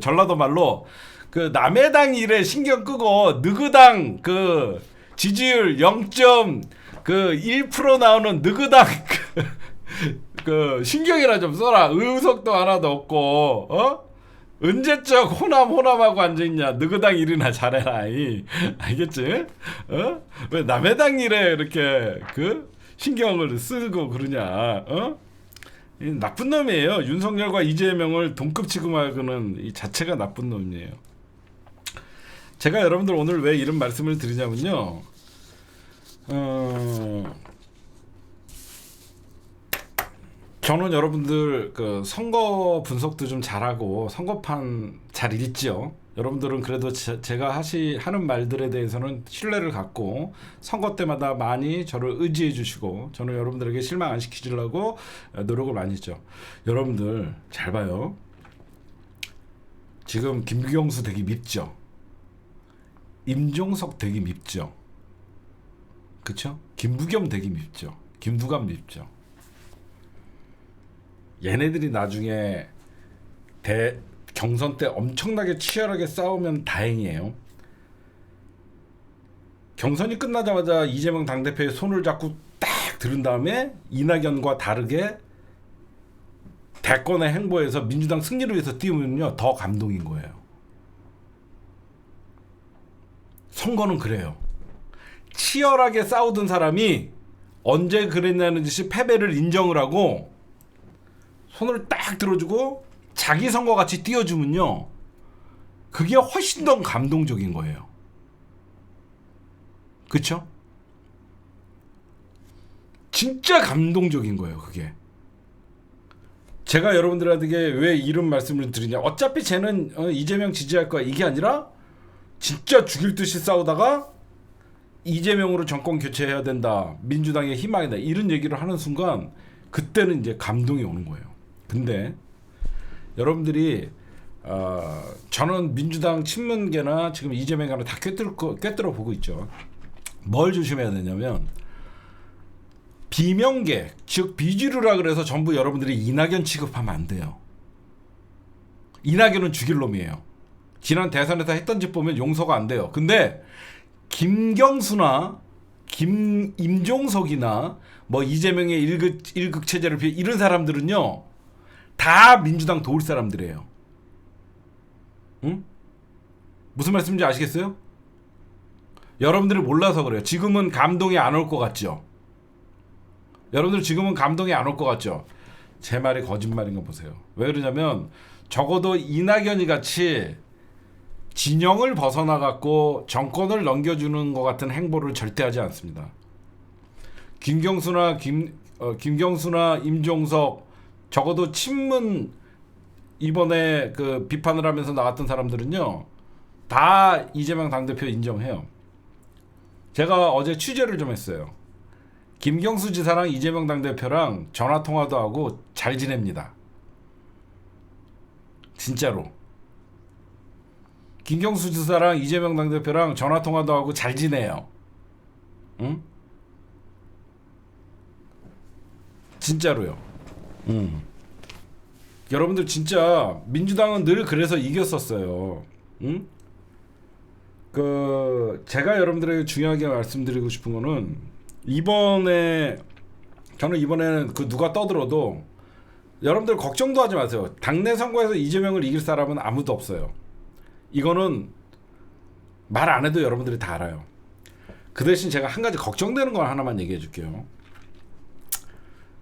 전라도 말로 그 남의 당 일에 신경 끄고 누구 당 그 지지율 0.1% 나오는 누구 당 그 신경이나 좀 써라. 의석도 하나도 없고 언제적 호남하고 앉아있냐. 누구 당 일이나 잘해라. 알겠지? 왜 남의 당 일에 이렇게 신경을 쓰고 그러냐. 나쁜 놈이에요. 윤석열과 이재명을 동급 취급하고는 이 자체가 나쁜 놈이에요. 제가 여러분들 오늘 왜 이런 말씀을 드리냐면요. 저는 여러분들 그 선거 분석도 좀 잘하고 선거판 잘 읽죠. 여러분들은 그래도 제가 하는 말들에 대해서는 신뢰를 갖고 선거 때마다 많이 저를 의지해 주시고 저는 여러분들에게 실망 안 시키려고 노력을 많이 했죠. 여러분들 잘 봐요. 지금 김경수 되게 밉죠. 임종석 되게 밉죠. 그쵸? 김부겸 되게 밉죠. 김두관 밉죠. 얘네들이 나중에 경선 때 엄청나게 치열하게 싸우면 다행이에요. 경선이 끝나자마자 이재명 당대표의 손을 잡고 딱 들은 다음에 이낙연과 다르게 대권의 행보에서 민주당 승리를 위해서 띄우면요 더 감동인 거예요. 선거는 그래요. 치열하게 싸우던 사람이 언제 그랬냐는 듯이 패배를 인정을 하고 손을 딱 들어주고 자기 선거같이 띄워주면요 그게 훨씬 더 감동적인 거예요. 그쵸? 진짜 감동적인 거예요. 그게 제가 여러분들에게 왜 이런 말씀을 드리냐. 어차피 쟤는 이재명 지지할 거야 이게 아니라 진짜 죽일 듯이 싸우다가 이재명으로 정권 교체해야 된다. 민주당의 희망이다. 이런 얘기를 하는 순간 그때는 이제 감동이 오는 거예요. 근데 여러분들이 저는 민주당 친문계나 지금 이재명이나 다 꿰뚫어 보고 있죠. 뭘 조심해야 되냐면 비명계 즉 비주류라 그래서 전부 여러분들이 이낙연 취급하면 안 돼요. 이낙연은 죽일 놈이에요. 지난 대선에서 했던 짓 보면 용서가 안 돼요. 근데 김경수나 임종석이나 뭐 이재명의 일극 체제를 피해 이런 사람들은요 다 민주당 도울 사람들이에요. 응? 무슨 말씀인지 아시겠어요? 여러분들이 몰라서 그래요. 지금은 감동이 안 올 것 같죠? 여러분들 지금은 감동이 안 올 것 같죠? 제 말이 거짓말인 거 보세요. 왜 그러냐면 적어도 이낙연이 같이 진영을 벗어나갖고 정권을 넘겨주는 것 같은 행보를 절대 하지 않습니다. 김경수나 임종석 적어도 친문 이번에 그 비판을 하면서 나왔던 사람들은요 다 이재명 당대표 인정해요. 제가 어제 취재를 좀 했어요. 김경수 지사랑 이재명 당대표랑 전화통화도 하고 잘 지냅니다. 진짜로. 김경수 지사랑 이재명 당대표랑 전화통화도 하고 잘 지내요. 응? 진짜로요. 여러분들 진짜 민주당은 늘 그래서 이겼었어요. 응? 그 제가 여러분들에게 중요하게 말씀드리고 싶은 거는 이번에 저는 이번에는 그 누가 떠들어도 여러분들 걱정도 하지 마세요. 당내 선거에서 이재명을 이길 사람은 아무도 없어요. 이거는 말 안 해도 여러분들이 다 알아요. 그 대신 제가 한 가지 걱정되는 걸 하나만 얘기해 줄게요.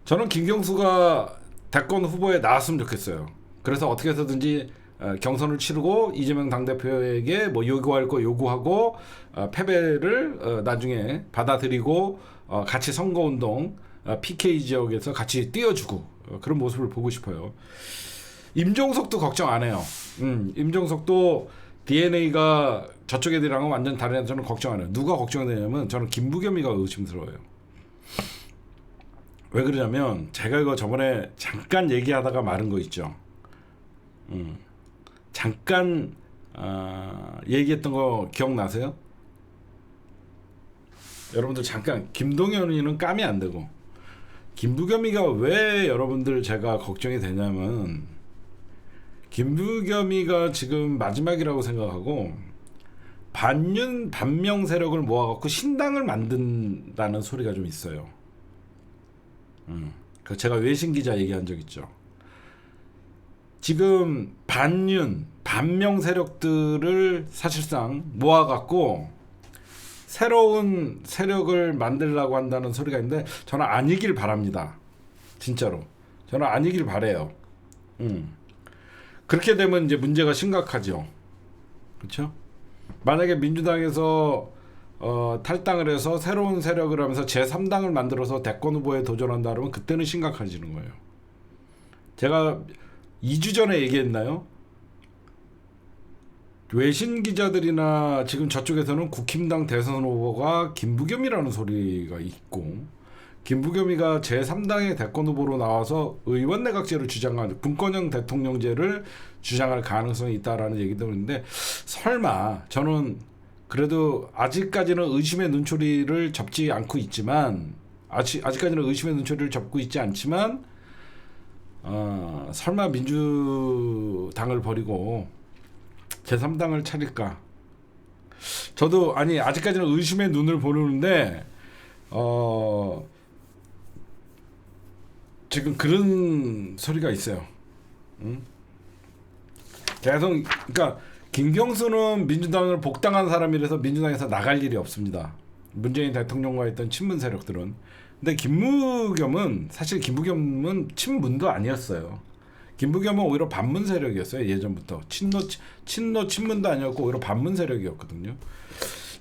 저는 김경수가 대권 후보에 나왔으면 좋겠어요. 그래서 어떻게 해서든지 경선을 치르고 이재명 당대표에게 뭐 요구할 거 요구하고 패배를 나중에 받아들이고 같이 선거운동 PK 지역에서 같이 뛰어주고 그런 모습을 보고 싶어요. 임종석도 걱정 안 해요. 임종석도 DNA가 저쪽 애들이랑은 완전 다른 애들 저는 걱정 안 해요. 누가 걱정되냐면 저는 김부겸이가 의심스러워요. 왜 그러냐면 제가 이거 저번에 잠깐 얘기하다가 마른 거 있죠. 잠깐 얘기했던 거 기억나세요? 여러분들 잠깐 김동연이는 까미 안 되고 김부겸이가 왜 여러분들 제가 걱정이 되냐면 김부겸이가 지금 마지막이라고 생각하고 반윤 반명 세력을 모아갖고 신당을 만든다는 소리가 좀 있어요. 그 제가 외신 기자 얘기한 적 있죠. 지금 반윤 반명 세력들을 사실상 모아갖고 새로운 세력을 만들려고 한다는 소리가 있는데 저는 아니길 바랍니다. 진짜로 저는 아니길 바래요. 그렇게 되면 이제 문제가 심각하죠. 그렇죠? 만약에 민주당에서 탈당을 해서 새로운 세력을 하면서 제3당을 만들어서 대권 후보에 도전한다 그러면 그때는 심각해지는 거예요. 제가 2주 전에 얘기했나요? 외신 기자들이나 지금 저쪽에서는 국힘당 대선 후보가 김부겸이라는 소리가 있고 김부겸이가 제3당의 대권 후보로 나와서 의원 내각제를 주장한 분권형 대통령제를 주장할 가능성이 있다라는 얘기도 있는데 설마 저는 그래도 아직까지는 의심의 눈초리를 접지 않고 있지만 아직까지는 의심의 눈초리를 접고 있지 않지만 설마 민주당을 버리고 제3당을 차릴까? 저도 아직까지는 의심의 눈을 보는데 지금 그런 소리가 있어요. 계속 그러니까 김경수는 민주당을 복당한 사람이라서 민주당에서 나갈 일이 없습니다. 문재인 대통령과 했던 친문 세력들은. 근데 사실 김부겸은 친문도 아니었어요. 김부겸은 오히려 반문 세력이었어요. 예전부터 친문도 아니었고 오히려 반문 세력이었거든요.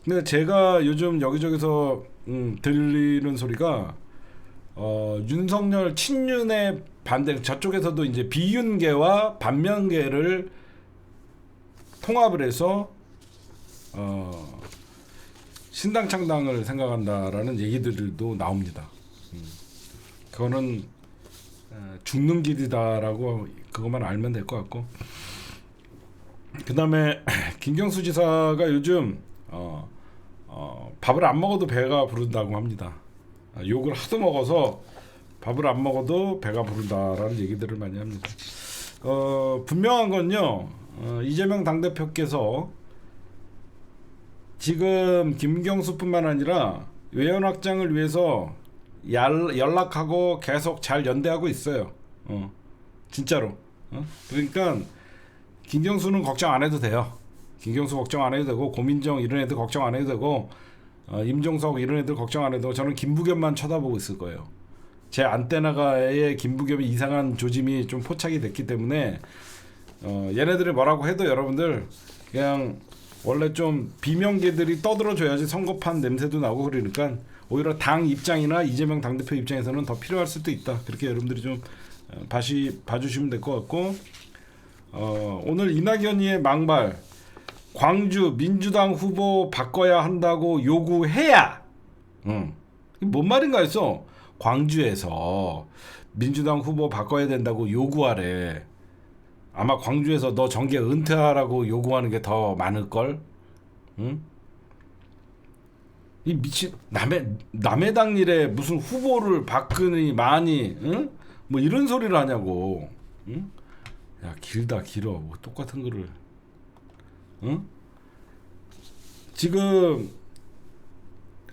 근데 제가 요즘 여기저기서 들리는 소리가 윤석열 친윤의 반대 저쪽에서도 이제 비윤계와 반면계를 통합을 해서 신당 창당을 생각한다라는 얘기들도 나옵니다. 그거는 죽는 길이다라고 그것만 알면 될 것 같고 그 다음에 김경수 지사가 요즘 밥을 안 먹어도 배가 부른다고 합니다. 욕을 하도 먹어서 밥을 안 먹어도 배가 부른다라는 얘기들을 많이 합니다. 분명한 건요. 이재명 당대표께서 지금 김경수뿐만 아니라 외연 확장을 위해서 연락하고 계속 잘 연대하고 있어요. 진짜로. 그러니까 김경수는 걱정 안 해도 돼요. 김경수 걱정 안 해도 되고 고민정 이런 애들 걱정 안 해도 되고 임종석 이런 애들 걱정 안 해도 저는 김부겸만 쳐다보고 있을 거예요. 제 안테나가에 김부겸이 이상한 조짐이 좀 포착이 됐기 때문에 얘네들이 뭐라고 해도 여러분들 그냥 원래 좀 비명계들이 떠들어줘야지 선거판 냄새도 나고 그러니까 오히려 당 입장이나 이재명 당대표 입장에서는 더 필요할 수도 있다. 그렇게 여러분들이 좀 봐주시면 될 것 같고 오늘 이낙연이의 망발 광주 민주당 후보 바꿔야 한다고 요구해야 뭔 말인가 했어. 광주에서 민주당 후보 바꿔야 된다고 요구하래. 아마 광주에서 너 정계 은퇴하라고 요구하는 게 더 많을걸? 응? 이 미친 남의 당 일에 무슨 후보를 바꾸니 많이 응? 뭐 이런 소리를 하냐고. 응? 야 길어 뭐 똑같은 거를 응? 지금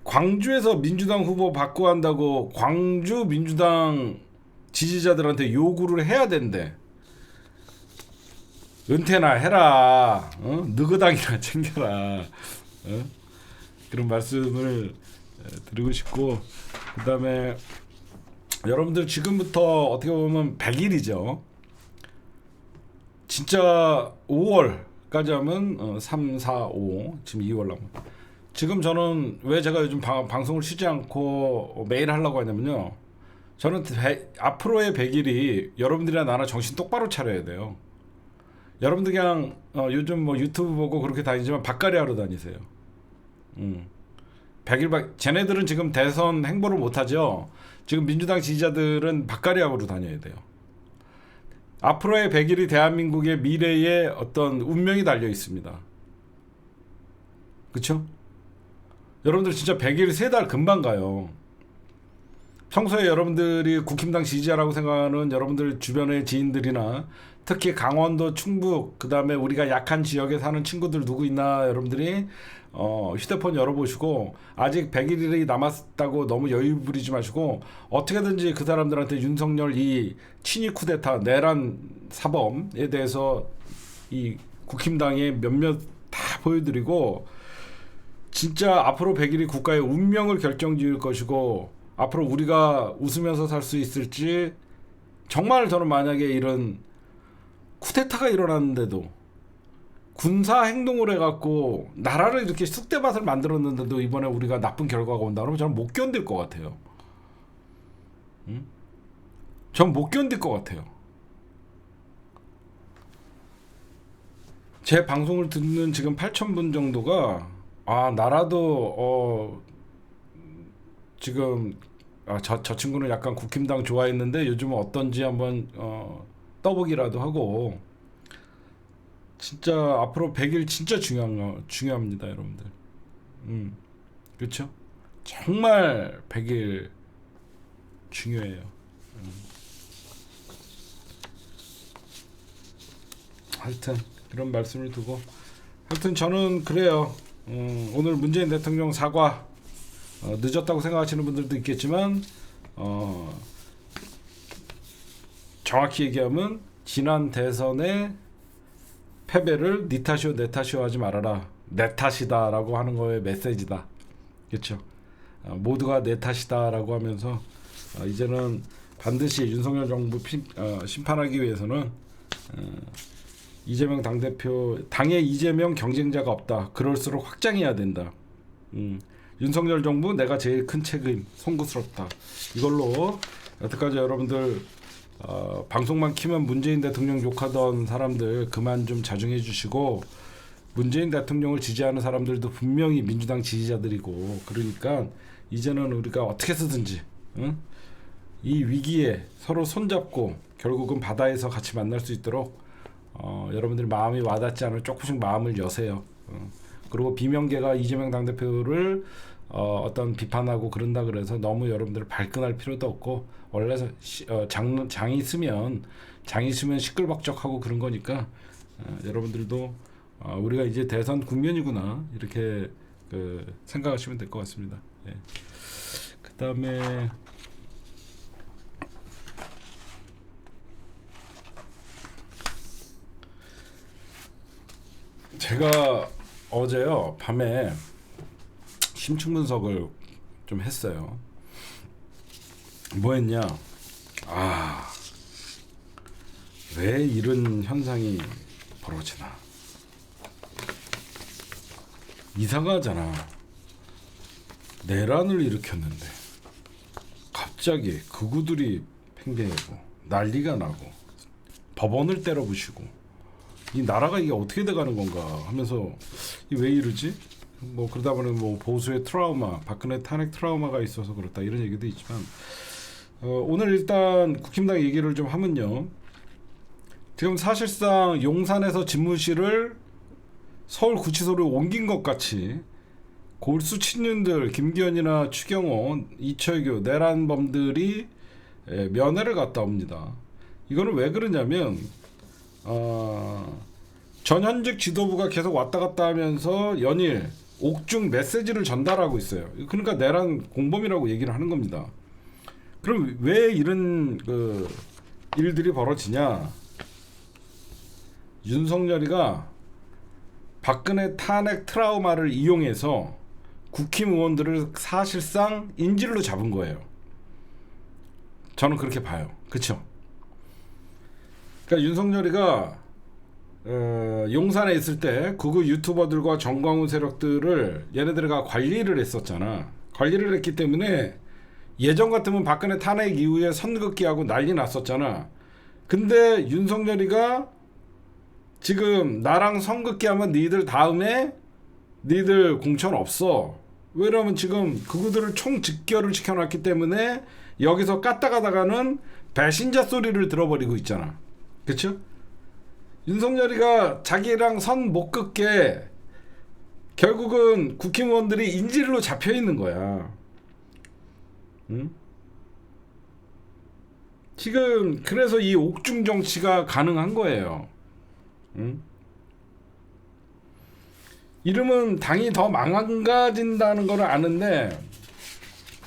광주에서 민주당 후보 바꿔 한다고 광주 민주당 지지자들한테 요구를 해야 된대. 은퇴나 해라. 느그당이나 챙겨라. 그런 말씀을 드리고 싶고, 그다음에 여러분들 지금부터 어떻게 보면 100일이죠. 진짜 5월까지 하면 3, 4, 5 지금 2월 남은. 지금 저는 왜 제가 요즘 방송을 쉬지 않고 매일 하려고 하냐면요. 저는 앞으로의 100일이 여러분들이나 나나 정신 똑바로 차려야 돼요. 여러분들 그냥 요즘 뭐 유튜브 보고 그렇게 다니지만 밥가리 하러 다니세요. 100일 쟤네들은 지금 대선 행보를 못하죠. 지금 민주당 지지자들은 밥가리 하러 다녀야 돼요. 앞으로의 100일이 대한민국의 미래에 어떤 운명이 달려 있습니다. 그쵸? 여러분들 진짜 100일 3달 금방 가요. 평소에 여러분들이 국힘당 지지자라고 생각하는 여러분들 주변의 지인들이나 특히 강원도, 충북, 그 다음에 우리가 약한 지역에 사는 친구들 누구 있나 여러분들이 휴대폰 열어보시고 아직 100일이 남았다고 너무 여유 부리지 마시고 어떻게든지 그 사람들한테 윤석열 이 친위 쿠데타 내란 사범에 대해서 이 국힘당의 몇몇 다 보여드리고 진짜 앞으로 100일이 국가의 운명을 결정지을 것이고 앞으로 우리가 웃으면서 살 수 있을지 정말 저는 만약에 이런 쿠데타가 일어났는데도 군사 행동을 해갖고 나라를 이렇게 쑥대밭을 만들었는데도 이번에 우리가 나쁜 결과가 온다 그러면 저는 못 견딜 것 같아요. 전 못 견딜 것 같아요. 제 방송을 듣는 지금 8,000분 정도가 나라도 지금 저 친구는 약간 국힘당 좋아했는데 요즘은 어떤지 한번 떠보기라도 하고 진짜 앞으로 100일 진짜 중요합니다, 여러분들. 그렇죠? 정말 100일 중요해요. 하여튼 이런 말씀을 두고 하여튼 저는 그래요. 오늘 문재인 대통령 사과 늦었다고 생각하시는 분들도 있겠지만 정확히 얘기하면 지난 대선의 패배를 네 탓이오 내 탓이오 하지 말아라. 내 탓이다라고 하는 거의 메시지다. 그렇죠? 모두가 내 탓이다라고 하면서 이제는 반드시 윤석열 정부 심판하기 위해서는 이재명 당대표 당의 이재명 경쟁자가 없다. 그럴수록 확장해야 된다. 윤석열 정부 내가 제일 큰 책임 송구스럽다. 이걸로 여태까지 여러분들 방송만 키면 문재인 대통령 욕하던 사람들 그만 좀 자중해 주시고 문재인 대통령을 지지하는 사람들도 분명히 민주당 지지자들이고 그러니까 이제는 우리가 어떻게 해서든지 이 위기에 서로 손잡고 결국은 바다에서 같이 만날 수 있도록 여러분들 마음이 와닿지 않으면 조금씩 마음을 여세요. 그리고 비명계가 이재명 당대표를 어떤 비판하고 그런다 그래서 너무 여러분들 발끈할 필요도 없고 원래 장이 쓰면 시끌벅적하고 그런 거니까 여러분들도 우리가 이제 대선 국면이구나 이렇게 생각하시면 될 것 같습니다. 예. 그다음에 제가 어제요 밤에 심층 분석을 좀 했어요. 뭐 했냐? 왜 이런 현상이 벌어지나? 이상하잖아. 내란을 일으켰는데 갑자기 극우들이 팽배하고 난리가 나고 법원을 때려부시고 이 나라가 이게 어떻게 돼가는 건가 하면서 왜 이러지? 뭐 그러다 보니 뭐 보수의 트라우마, 박근혜 탄핵 트라우마가 있어서 그렇다 이런 얘기도 있지만 오늘 일단 국힘당 얘기를 좀 하면요. 지금 사실상 용산에서 집무실을 서울구치소로 옮긴 것 같이 골수 친윤들 김기현이나 추경호, 이철규 내란범들이 면회를 갔다 옵니다. 이거는 왜 그러냐면 전현직 지도부가 계속 왔다 갔다 하면서 연일 옥중 메시지를 전달하고 있어요. 그러니까 내란 공범이라고 얘기를 하는 겁니다. 그럼 왜 이런 그 일들이 벌어지냐? 윤석열이가 박근혜 탄핵 트라우마를 이용해서 국힘의원들을 사실상 인질로 잡은 거예요. 저는 그렇게 봐요. 그렇죠? 그러니까 윤석열이가 용산에 있을 때 극우 유튜버들과 정광훈 세력들을 얘네들과 관리를 했었잖아. 관리를 했기 때문에 예전 같으면 박근혜 탄핵 이후에 선긋기하고 난리 났었잖아. 근데 윤석열이가 지금 나랑 선긋기하면 니들 다음에 니들 공천 없어. 왜냐면 지금 그들을 총 직결을 시켜놨기 때문에 여기서 깠다가다가는 배신자 소리를 들어버리고 있잖아. 그쵸? 윤석열이가 자기랑 선 못 긋게 결국은 국힘의원들이 인질로 잡혀 있는 거야. 응? 지금 그래서 이 옥중 정치가 가능한 거예요. 응? 이러면 당이 더 망가진다는 걸 아는데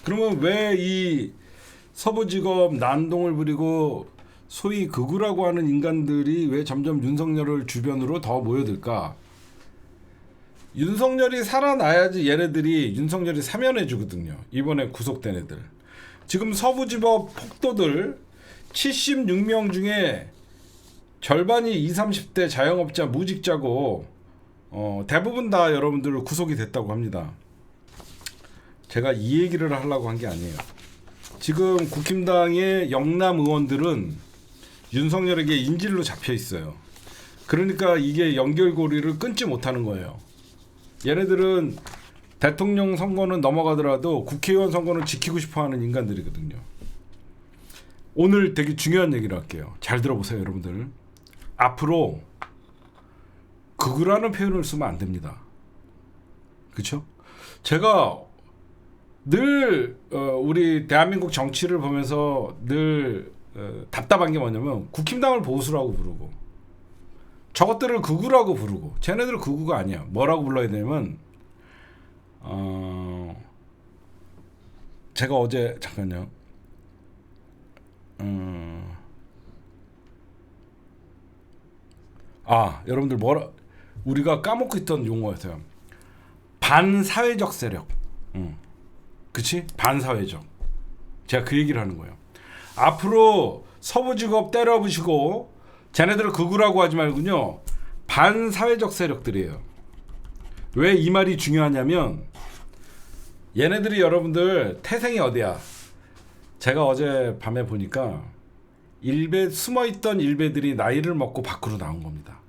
그러면 왜 이 서부지검 난동을 부리고 소위 극우라고 하는 인간들이 왜 점점 윤석열을 주변으로 더 모여들까? 윤석열이 살아나야지 얘네들이 윤석열이 사면해 주거든요. 이번에 구속된 애들. 지금 서부지법 폭도들 76명 중에 절반이 20, 30대 자영업자 무직자고 대부분 다 여러분들 구속이 됐다고 합니다. 제가 이 얘기를 하려고 한 게 아니에요. 지금 국힘당의 영남 의원들은 윤석열에게 인질로 잡혀 있어요. 그러니까 이게 연결고리를 끊지 못하는 거예요. 얘네들은 대통령 선거는 넘어가더라도 국회의원 선거는 지키고 싶어하는 인간들이거든요. 오늘 되게 중요한 얘기를 할게요. 잘 들어보세요, 여러분들. 앞으로 극우라는 표현을 쓰면 안 됩니다. 그렇죠? 제가 늘 우리 대한민국 정치를 보면서 늘 답답한 게 뭐냐면 국힘당을 보수라고 부르고 저것들을 극우라고 부르고 쟤네들은 극우가 아니야. 뭐라고 불러야 되냐면 제가 어제 잠깐요. 여러분들 우리가 까먹고 있던 용어였어요. 반사회적 세력. 그치? 반사회적. 제가 그 얘기를 하는 거예요. 앞으로 서부지법 때려부시고 쟤네들을 극우라고 하지 말군요. 반사회적 세력들이에요. 왜 이 말이 중요하냐면 얘네들이 여러분들 태생이 어디야? 제가 어제 밤에 보니까 숨어있던 일베들이 나이를 먹고 밖으로 나온 겁니다.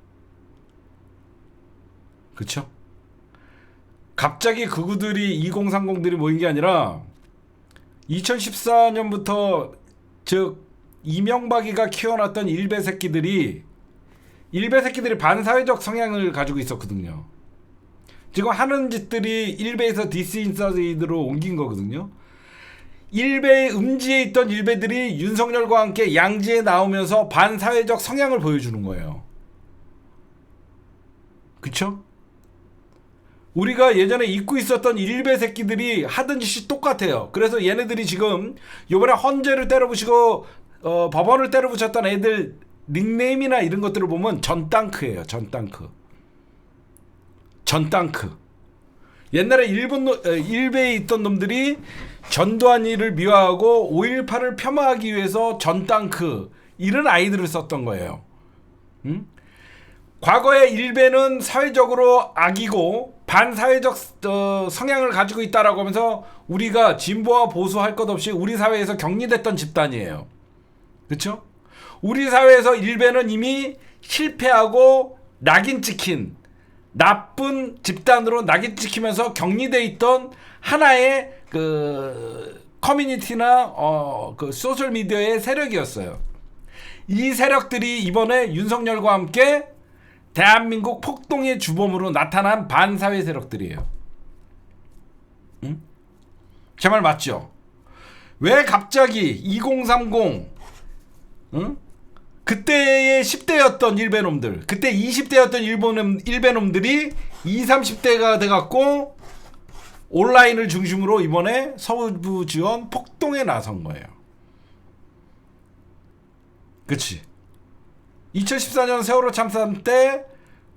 그쵸? 갑자기 극우들이 2030들이 모인 게 아니라 2014년부터 즉 이명박이가 키워놨던 일베 새끼들이 반사회적 성향을 가지고 있었거든요. 지금 하는 짓들이 일베에서 디스인사이드로 옮긴 거거든요. 일베의 음지에 있던 일베들이 윤석열과 함께 양지에 나오면서 반사회적 성향을 보여주는 거예요. 그쵸? 우리가 예전에 잊고 있었던 일베 새끼들이 하던 짓이 똑같아요. 그래서 얘네들이 지금 요번에 헌재를 때려부시고 법원을 때려부셨던 애들 닉네임이나 이런 것들을 보면 전땅크예요. 전땅크. 옛날에 일베에 있던 놈들이 전두환이를 미화하고 5.18을 폄하하기 위해서 전땅크 이런 아이들을 썼던 거예요. 응? 과거에 일베는 사회적으로 악이고 반사회적 성향을 가지고 있다라고 하면서 우리가 진보와 보수할 것 없이 우리 사회에서 격리됐던 집단이에요. 그렇죠? 우리 사회에서 일베는 이미 실패하고 낙인 찍힌 나쁜 집단으로 낙인 찍히면서 격리돼 있던 하나의 그 커뮤니티나 그 소셜 미디어의 세력이었어요. 이 세력들이 이번에 윤석열과 함께 대한민국 폭동의 주범으로 나타난 반사회 세력들이에요. 응? 제 말 맞죠? 왜 갑자기 2030 응? 그때의 10대였던 일베놈들, 그때 20대였던 일베놈들이 20, 30대가 돼갖고 온라인을 중심으로 이번에 서부 지원 폭동에 나선 거예요. 그치? 2014년 세월호 참사 때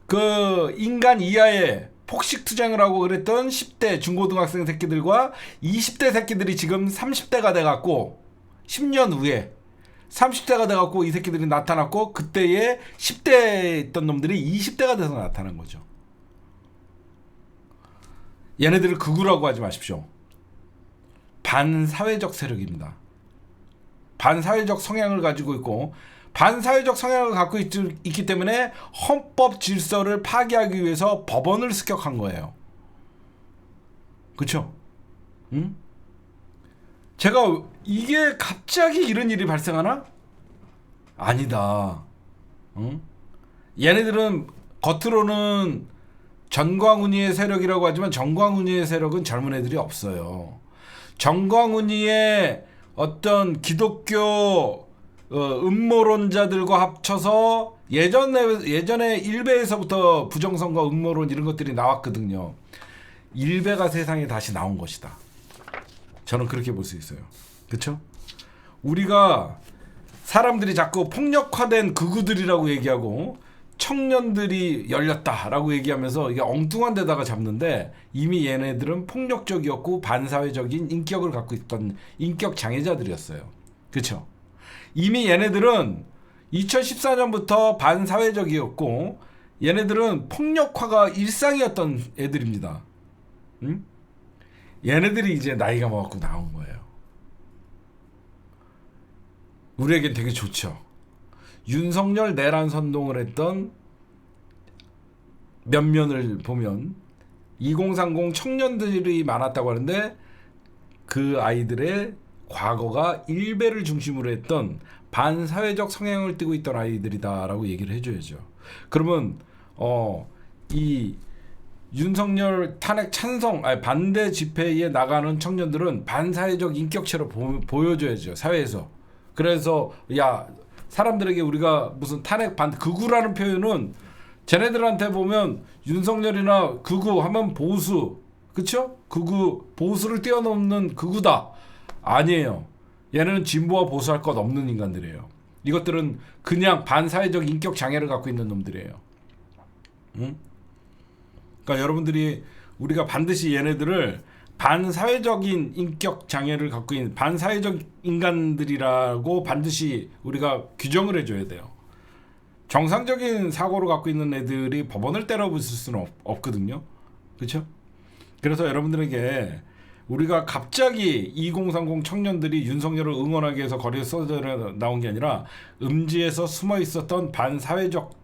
그 인간 이하의 폭식 투쟁을 하고 그랬던 10대 중고등학생 새끼들과 20대 새끼들이 지금 30대가 돼갖고 10년 후에 30대가 돼갖고 이 새끼들이 나타났고, 그때의 10대에 있던 놈들이 20대가 돼서 나타난 거죠. 얘네들을 극우라고 하지 마십시오. 반사회적 세력입니다. 반사회적 성향을 가지고 있고, 반사회적 성향을 갖고 있기 때문에 헌법 질서를 파괴하기 위해서 법원을 습격한 거예요. 그쵸? 응? 제가 이게 갑자기 이런 일이 발생하나? 아니다. 응? 얘네들은 겉으로는 전광훈이의 세력이라고 하지만 전광훈이의 세력은 젊은 애들이 없어요. 전광훈이의 어떤 기독교 음모론자들과 합쳐서 예전에 일베에서부터 부정선거 음모론 이런 것들이 나왔거든요. 일베가 세상에 다시 나온 것이다. 저는 그렇게 볼 수 있어요. 그쵸? 우리가 사람들이 자꾸 폭력화된 극우들이라고 얘기하고 청년들이 열렸다라고 얘기하면서 이게 엉뚱한 데다가 잡는데, 이미 얘네들은 폭력적이었고 반사회적인 인격을 갖고 있던 인격 장애자들이었어요. 그쵸? 이미 얘네들은 2014년부터 반사회적이었고 얘네들은 폭력화가 일상이었던 애들입니다. 응? 얘네들이 이제 나이가 먹고 나온 거예요. 우리에겐 되게 좋죠. 윤석열 내란 선동을 했던 면면을 보면 2030 청년들이 많았다고 하는데, 그 아이들의 과거가 일베를 중심으로 했던 반사회적 성향을 띠고 있던 아이들이다라고 얘기를 해줘야죠. 그러면 이 윤석열 탄핵 찬성 반대 집회에 나가는 청년들은 반사회적 인격체로 보여줘야죠, 사회에서. 그래서 야, 사람들에게 우리가 무슨 탄핵 극우라는 표현은 쟤네들한테 보면 윤석열이나 극우 하면 보수, 그쵸? 극우, 보수를 뛰어넘는 극우다. 아니에요. 얘는 진보와 보수할 것 없는 인간들이에요. 이것들은 그냥 반사회적 인격 장애를 갖고 있는 놈들이에요. 응? 그러니까 여러분들이, 우리가 반드시 얘네들을 반사회적인 인격 장애를 갖고 있는 반사회적 인간들이라고 반드시 우리가 규정을 해줘야 돼요. 정상적인 사고를 갖고 있는 애들이 법원을 때려부술 수는 없거든요. 그렇죠? 그래서 여러분들에게 우리가 갑자기 2030 청년들이 윤석열을 응원하기 위해서 거리에 쏟아 나온 게 아니라, 음지에서 숨어 있었던 반사회적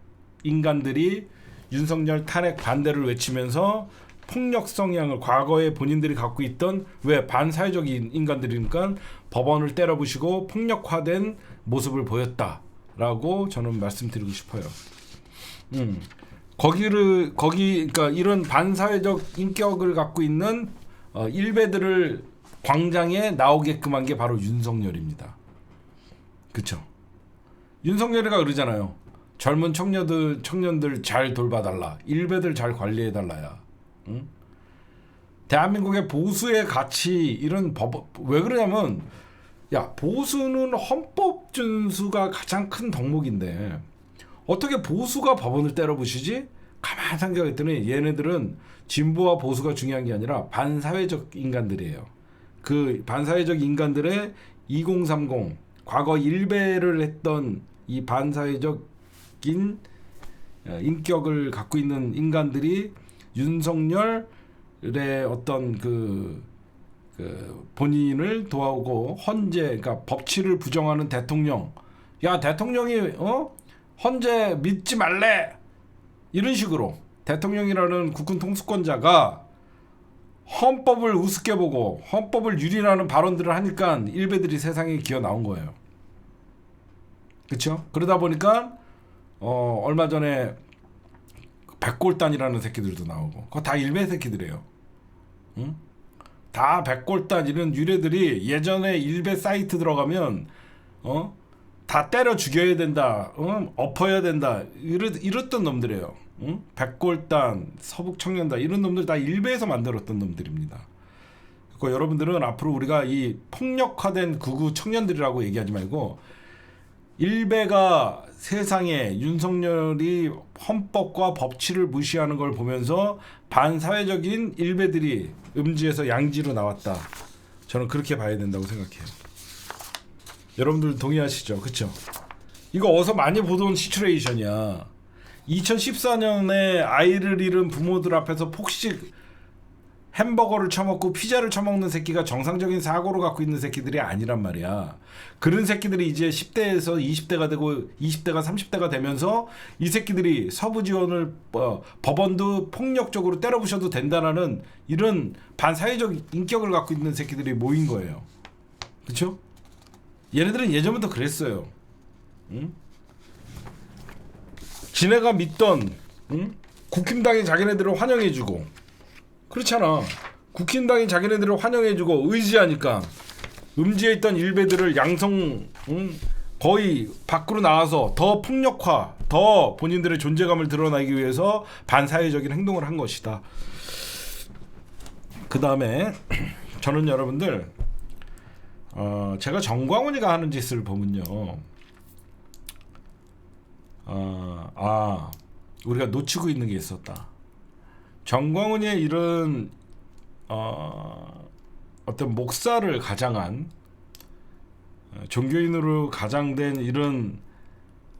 인간들이 윤석열 탄핵 반대를 외치면서 폭력 성향을 과거에 본인들이 갖고 있던, 왜 반사회적인 인간들이니까 법원을 때려부시고 폭력화된 모습을 보였다라고 저는 말씀드리고 싶어요. 그러니까 이런 반사회적 인격을 갖고 있는 일베들을 광장에 나오게끔 한 게 바로 윤석열입니다. 그쵸? 윤석열이가 그러잖아요. 젊은 청년들 잘 돌봐달라. 일베들 잘 관리해달라야. 응? 대한민국의 보수의 가치, 이런 왜 그러냐면, 야, 보수는 헌법 준수가 가장 큰 덕목인데 어떻게 보수가 법원을 때려부시지? 가만히 생각했더니 얘네들은 진보와 보수가 중요한 게 아니라 반사회적 인간들이에요. 그 반사회적 인간들의 2030 과거 일베를 했던 이 반사회적인 인격을 갖고 있는 인간들이 윤석열의 어떤 그 본인을 도와오고 헌재, 그러니까 법치를 부정하는 대통령, 야, 대통령이 헌재 믿지 말래, 이런 식으로 대통령이라는 국군 통수권자가 헌법을 우습게 보고 헌법을 유린하는 발언들을 하니까 일베들이 세상에 기어 나온 거예요. 그렇죠? 그러다 보니까 얼마 전에 백골단이라는 새끼들도 나오고, 그거 다 일베 새끼들이에요. 응? 다 백골단 이런 유래들이 예전에 일베 사이트 들어가면 다 때려 죽여야 된다, 엎어야 된다, 이랬던 놈들이에요. 응? 백골단, 서북청년단 이런 놈들 다 일베에서 만들었던 놈들입니다. 그리고 여러분들은 앞으로 우리가 이 폭력화된 극우 청년들이라고 얘기하지 말고 일베가 세상에 윤석열이 헌법과 법치를 무시하는 걸 보면서 반사회적인 일베들이 음지에서 양지로 나왔다. 저는 그렇게 봐야 된다고 생각해요. 여러분들 동의하시죠? 그렇죠? 이거 어서 많이 보던 시츄레이션이야. 2014년에 아이를 잃은 부모들 앞에서 폭식 햄버거를 처먹고 피자를 처먹는 새끼가 정상적인 사고를 갖고 있는 새끼들이 아니란 말이야. 그런 새끼들이 이제 10대에서 20대가 되고 20대가 30대가 되면서 이 새끼들이 서부 지원을 법원도 폭력적으로 때려부셔도 된다라는 이런 반사회적 인격을 갖고 있는 새끼들이 모인 거예요. 그렇죠? 얘네들은 예전부터 그랬어요. 응? 지네가 믿던 국힘당이 자기네들을 환영해주고 그렇잖아. 국힘당이 자기네들을 환영해주고 의지하니까 음지에 있던 일베들을 양성 거의 밖으로 나와서 더 폭력화, 더 본인들의 존재감을 드러내기 위해서 반사회적인 행동을 한 것이다. 그 다음에 저는 여러분들 제가 정광훈이가 하는 짓을 보면요. 우리가 놓치고 있는 게 있었다. 정광훈의 이런 어떤 목사를 가장한 종교인으로 가장된 이런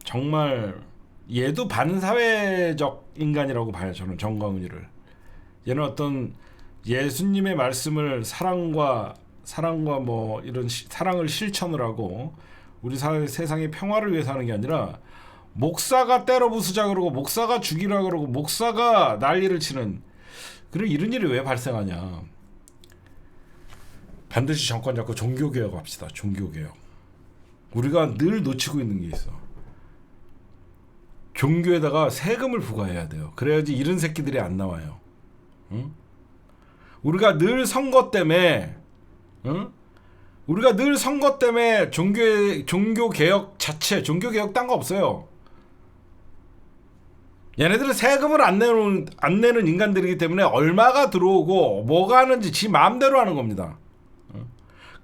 정말 얘도 반사회적 인간이라고 봐요. 저는 정광훈이를. 얘는 어떤 예수님의 말씀을 사랑과 뭐 이런 사랑을 실천을 하고 우리 사회 세상의 평화를 위해서 하는 게 아니라 목사가 때려 부수자 그러고 목사가 죽이라 그러고 목사가 난리를 치는 그리고 이런 일이 왜 발생하냐. 반드시 정권 잡고 종교개혁 합시다. 종교개혁. 우리가 늘 놓치고 있는 게 있어. 종교에다가 세금을 부과해야 돼요. 그래야지 이런 새끼들이 안 나와요. 응? 우리가 늘 선거 때문에 종교개혁 자체 종교개혁 딴 거 없어요. 얘네들은 세금을 안 내는 인간들이기 때문에 얼마가 들어오고 뭐가 하는지 지 마음대로 하는 겁니다.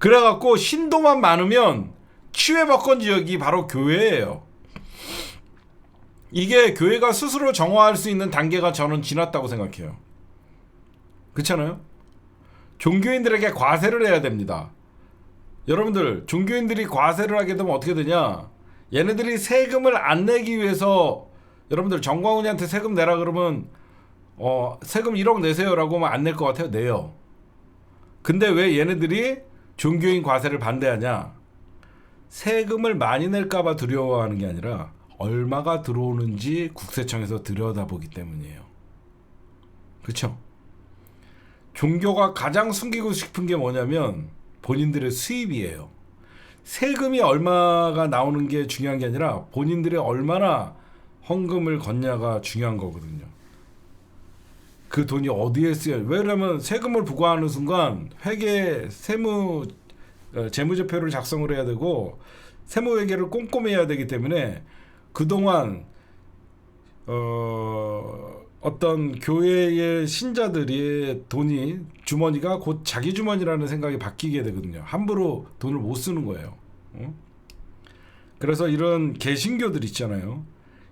그래갖고 신도만 많으면 치외법권 지역이 바로 교회예요. 이게 교회가 스스로 정화할 수 있는 단계가 저는 지났다고 생각해요. 그렇잖아요? 종교인들에게 과세를 해야 됩니다. 여러분들 종교인들이 과세를 하게 되면 어떻게 되냐. 얘네들이 세금을 안 내기 위해서 여러분들 정광훈이한테 세금 내라 그러면 세금 1억 내세요라고 하면 안 낼 것 같아요. 내요. 근데 왜 얘네들이 종교인 과세를 반대하냐. 세금을 많이 낼까 봐 두려워하는 게 아니라 얼마가 들어오는지 국세청에서 들여다보기 때문이에요. 그렇죠? 종교가 가장 숨기고 싶은 게 뭐냐면 본인들의 수입이에요. 세금이 얼마가 나오는 게 중요한 게 아니라 본인들이 얼마나 헌금을 걷냐가 중요한 거거든요. 그 돈이 어디에 쓰여요? 왜냐면 세금을 부과하는 순간 회계 재무제표를 작성을 해야 되고 세무회계를 꼼꼼히 해야 되기 때문에 그동안 어떤 교회의 신자들의 돈이 주머니가 곧 자기 주머니라는 생각이 바뀌게 되거든요. 함부로 돈을 못 쓰는 거예요. 그래서 이런 개신교들 있잖아요.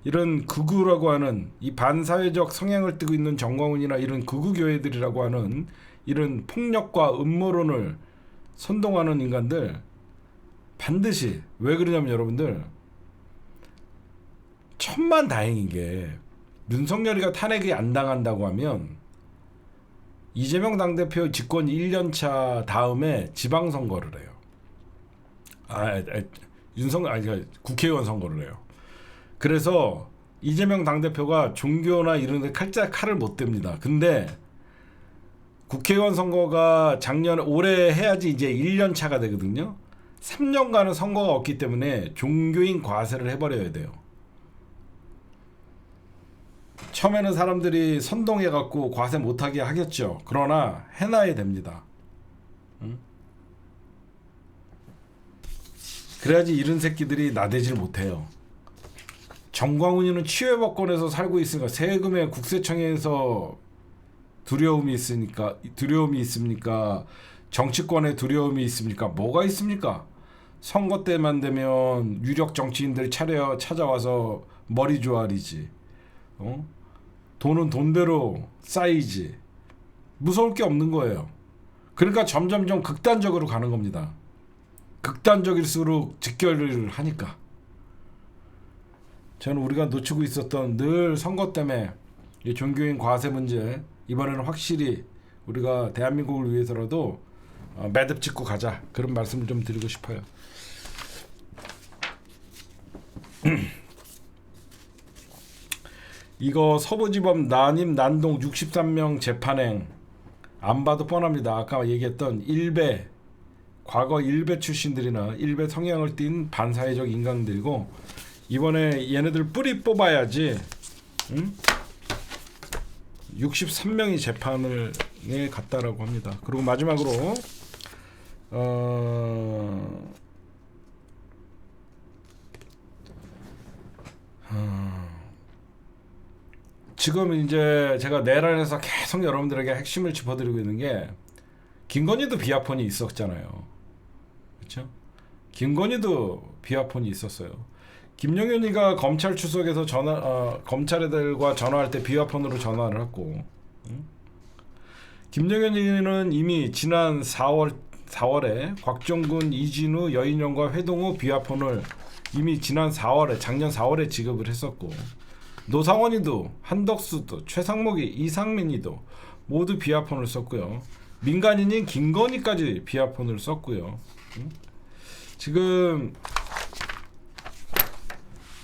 이런 극우라고 하는 이 반사회적 성향을 띠고 있는 정광훈이나 이런 극우 교회들이라고 하는 이런 폭력과 음모론을 선동하는 인간들 반드시 왜 그러냐면 여러분들 천만다행인 게 윤석열이가 탄핵이 안 당한다고 하면 이재명 당대표 집권 1년차 다음에 지방선거를 해요. 국회의원 선거를 해요. 그래서 이재명 당대표가 종교나 이런 데 칼을 못 댑니다. 근데 국회의원 선거가 올해 해야지 이제 1년 차가 되거든요. 3년간은 선거가 없기 때문에 종교인 과세를 해버려야 돼요. 처음에는 사람들이 선동해갖고 과세 못하게 하겠죠. 그러나 해놔야 됩니다. 그래야지 이런 새끼들이 나대질 못해요. 정광훈이는 치외법권에서 살고 있으니까 세금에 국세청에서 두려움이 있습니까? 정치권에 두려움이 있습니까? 뭐가 있습니까? 선거 때만 되면 유력 정치인들이 찾아와서 머리 조아리지. 돈은 돈대로 쌓이지. 무서울 게 없는 거예요. 그러니까 점점점 극단적으로 가는 겁니다. 극단적일수록 직결을 하니까. 저는 우리가 놓치고 있었던 늘 선거 때문에 이 종교인 과세 문제, 이번에는 확실히 우리가 대한민국을 위해서라도 매듭 짓고 가자, 그런 말씀을 좀 드리고 싶어요. 이거 서부지법 난임 난동 63명 재판행 안 봐도 뻔합니다. 아까 얘기했던 과거 일베 출신들이나 일베 성향을 띤 반사회적 인간들이고, 이번에 얘네들 뿌리 뽑아야지. 63명이 재판을 갔다라고 합니다. 그리고 마지막으로 지금 이제 제가 내란에서 계속 여러분들에게 핵심을 짚어드리고 있는 게, 김건희도 비하폰이 있었잖아요. 그렇죠? 김건희도 비하폰이 있었어요. 김용현이가 검찰 출석에서 검찰애들과 전화할 때 비하폰으로 전화를 했고, 김용현이는 이미 지난 4월에 곽종근, 이진우, 여인영과 회동우 비하폰을 이미 작년 4월에 지급을 했었고, 노상원이도, 한덕수도, 최상목이, 이상민이도 모두 비하폰을 썼고요. 민간인인 김건희까지 비하폰을 썼고요. 지금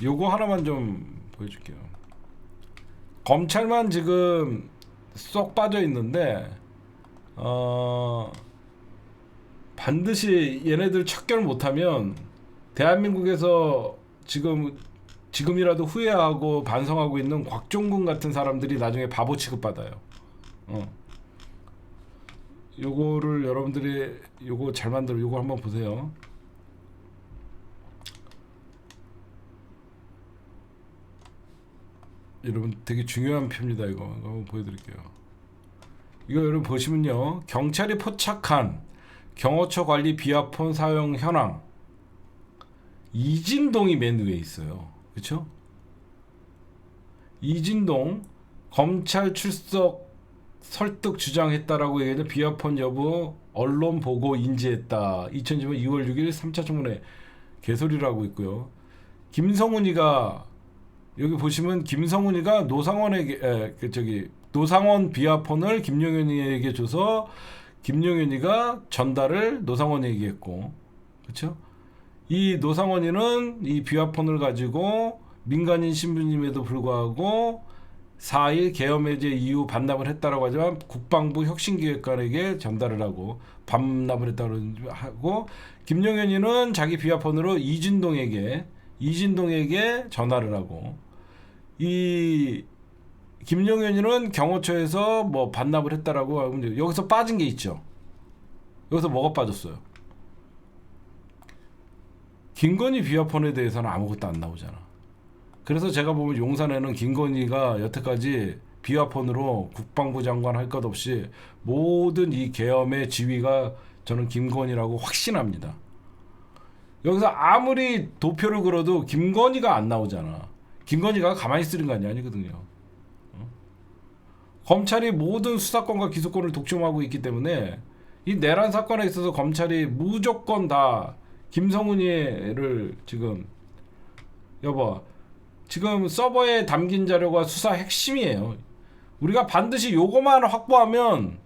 요거 하나만 좀 보여줄게요. 검찰만 지금 쏙 빠져 있는데 반드시 얘네들 척결 못하면 대한민국에서 지금이라도 후회하고 반성하고 있는 곽종근 같은 사람들이 나중에 바보 취급받아요. 요거를 여러분들이 요거 잘 만들어, 요거 한번 보세요. 여러분 되게 중요한 표입니다. 이거 한번 보여드릴게요. 이거 여러분 보시면요, 경찰이 포착한 경호처 관리 비하폰 사용 현황, 이진동이 맨 위에 있어요. 그렇죠? 이진동 검찰 출석 설득 주장했다라고 얘기해서 비하폰 여부 언론 보고 인지했다. 2015년 2월 6일 3차 청문회 개소리라고 있고요. 김성훈이가 여기 보시면 김성훈이가 노상원 비하폰을 김용현이에게 줘서 김용현이가 전달을 노상원에게 했고, 그렇죠? 이 노상원이는 이 비하폰을 가지고 민간인 신분임에도 불구하고 4일 계엄 해제 이후 반납을 했다라고 하지만 국방부 혁신기획관에게 전달을 하고 반납을 했다고 하고, 김용현이는 자기 비하폰으로 이진동에게 전화를 하고, 이 김용현이는 경호처에서 뭐 반납을 했다라고 하고, 여기서 빠진 게 있죠. 여기서 뭐가 빠졌어요? 김건희 비하폰에 대해서는 아무것도 안 나오잖아. 그래서 제가 보면 용산에는 김건희가 여태까지 비하폰으로 국방부 장관 할 것 없이 모든 이 계엄의 지휘가 저는 김건희라고 확신합니다. 여기서 아무리 도표를 걸어도 김건희가 안 나오잖아. 김건희가 가만히 있을 인간이 아니거든요. 검찰이 모든 수사권과 기소권을 독점하고 있기 때문에 이 내란 사건에 있어서 검찰이 무조건 다 김성훈이를 지금 지금 서버에 담긴 자료가 수사 핵심이에요. 우리가 반드시 요거만 확보하면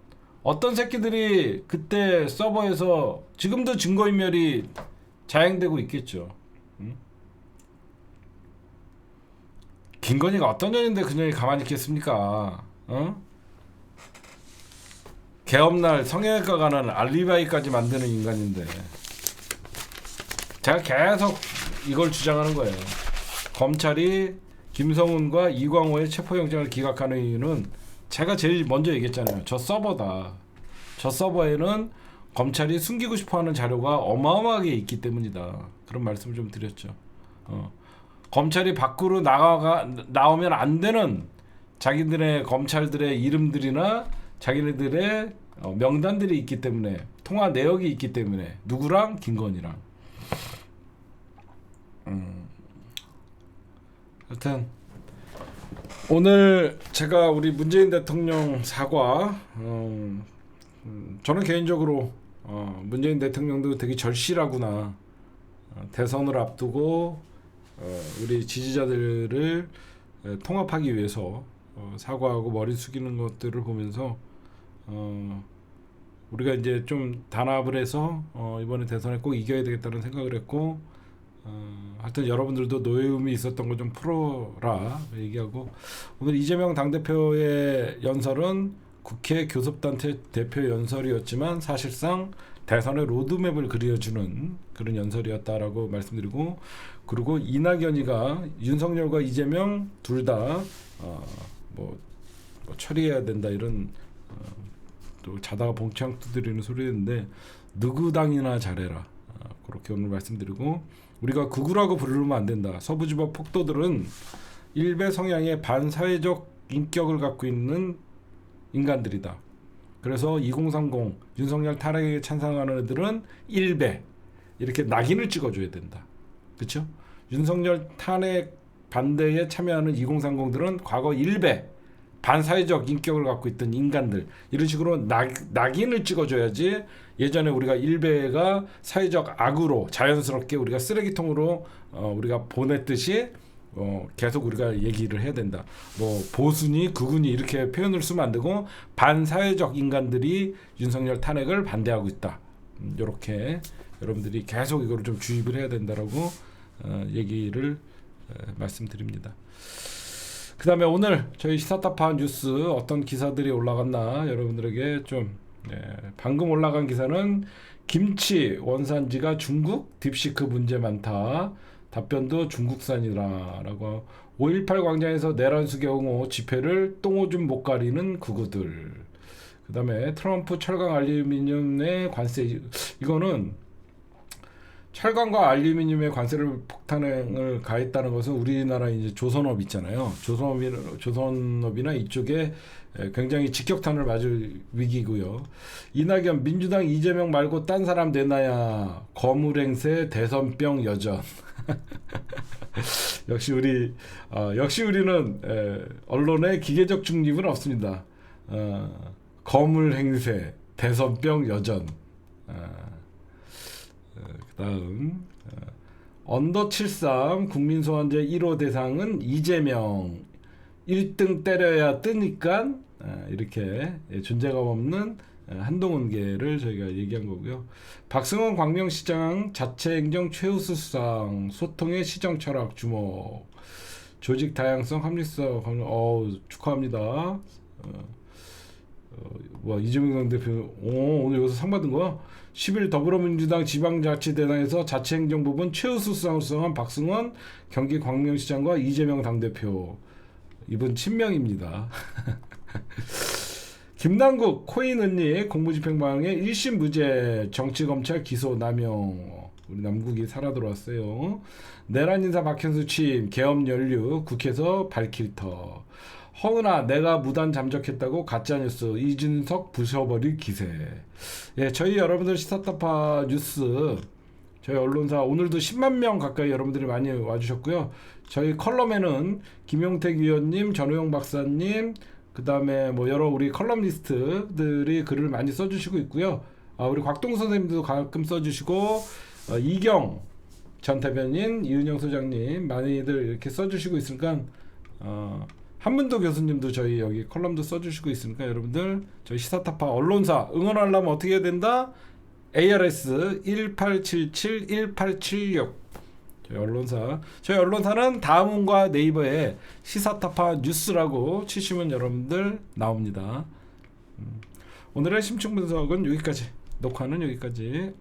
어떤 새끼들이 그때 서버에서 지금도 증거인멸이 자행되고 있겠죠. 김건희가 어떤 년인데 그년이 가만히 있겠습니까? 개업날 성형외과 가는 알리바이까지 만드는 인간인데, 제가 계속 이걸 주장하는 거예요. 검찰이 김성훈과 이광호의 체포영장을 기각하는 이유는 제가 제일 먼저 얘기했잖아요. 저 서버다. 저 서버에는 검찰이 숨기고 싶어하는 자료가 어마어마하게 있기 때문이다. 그런 말씀을 좀 드렸죠. 검찰이 밖으로 나오면 안 되는 자기들의 검찰들의 이름들이나 자기네들의 명단들이 있기 때문에, 통화 내역이 있기 때문에, 누구랑? 김건희랑. 하여튼 오늘 제가 우리 문재인 대통령 사과, 저는 개인적으로 문재인 대통령도 되게 절실하구나. 대선을 앞두고 우리 지지자들을 통합하기 위해서 사과하고 머리 숙이는 것들을 보면서 우리가 이제 좀 단합을 해서 이번에 대선에 꼭 이겨야 되겠다는 생각을 했고, 하여튼 여러분들도 노여움이 있었던 거 좀 풀어라 얘기하고, 오늘 이재명 당대표의 연설은 국회 교섭단체 대표 연설이었지만 사실상 대선의 로드맵을 그려주는 그런 연설이었다라고 말씀드리고, 그리고 이낙연이가 윤석열과 이재명 둘 다 뭐 처리해야 된다 이런 또 자다가 봉창 두드리는 소리였는데, 누구 당이나 잘해라, 그렇게 오늘 말씀드리고, 우리가 극우라고 부르면 안 된다. 서부지법 폭도들은 일베 성향의 반사회적 인격을 갖고 있는 인간들이다. 그래서 2030 윤석열 탄핵에 찬성하는 애들은 일베 이렇게 낙인을 찍어줘야 된다. 그렇죠? 윤석열 탄핵 반대에 참여하는 2030들은 과거 일베 반사회적 인격을 갖고 있던 인간들, 이런 식으로 낙인을 찍어줘야지. 예전에 우리가 일베가 사회적 악으로 자연스럽게 우리가 쓰레기통으로 우리가 보냈듯이 계속 우리가 얘기를 해야 된다. 뭐 보수니 극우니 이렇게 표현을 쓰면 안 되고, 반사회적 인간들이 윤석열 탄핵을 반대하고 있다. 이렇게 여러분들이 계속 이거를 좀 주입을 해야 된다라고 얘기를 말씀드립니다. 그 다음에 오늘 저희 시사타파 뉴스 어떤 기사들이 올라갔나 여러분들에게 좀, 방금 올라간 기사는 김치 원산지가 중국, 딥시크 문제 많다, 답변도 중국산이라라고, 5.18 광장에서 내란수 경호 집회를 똥오줌 못 가리는 극우들, 그 다음에 트럼프 철강 알루미늄의 관세, 이거는 철강과 알루미늄의 관세를 폭탄을 가했다는 것은 우리나라 이제 조선업 있잖아요. 조선업이나 이쪽에 굉장히 직격탄을 맞을 위기고요. 이낙연 민주당 이재명 말고 딴 사람 내놔야 거물행세 대선병 여전. 역시 우리는 언론의 기계적 중립은 없습니다. 거물행세 대선병 여전. 그다음 언더 73 국민소환제 1호 대상은 이재명, 1등 때려야 뜨니까 이렇게 존재감 없는 한동훈계를 저희가 얘기한 거고요. 박승원 광명시장 자체행정 최우수 수상, 소통의 시정 철학 주목, 조직 다양성 합리성, 축하합니다. 이재명 당대표 오늘 여기서 상 받은 거야? 10일 더불어민주당 지방자치대상에서 자치행정 부분 최우수 수상을 수상한 박승원 경기 광명시장과 이재명 당대표, 이분 친명입니다. 김남국 코인 은닉 공무집행방해 1심 무죄, 정치검찰 기소 남용, 우리 남국이 살아 돌아왔어요. 내란 인사 박현수 취임, 계엄 연류 국회에서 밝힐 터, 허은아 내가 무단 잠적했다고 가짜뉴스, 이준석 부셔버릴 기세. 저희 여러분들 시사타파 뉴스, 저희 언론사 오늘도 10만 명 가까이 여러분들이 많이 와주셨고요. 저희 컬럼에는 김용택 위원님, 전우영 박사님, 그 다음에 뭐 여러 우리 컬럼리스트들이 글을 많이 써주시고 있고요. 우리 곽동 선생님도 가끔 써주시고, 이경 전 대변인, 이은영 소장님 많이들 이렇게 써주시고 있으니까, 한문도 교수님도 저희 여기 컬럼도 써주시고 있으니까 여러분들 저희 시사타파 언론사 응원하려면 어떻게 해야 된다? ARS 1877-1876 저희 언론사는 다음과 네이버에 시사타파 뉴스라고 치시면 여러분들 나옵니다. 오늘의 심층 분석은 여기까지, 녹화는 여기까지.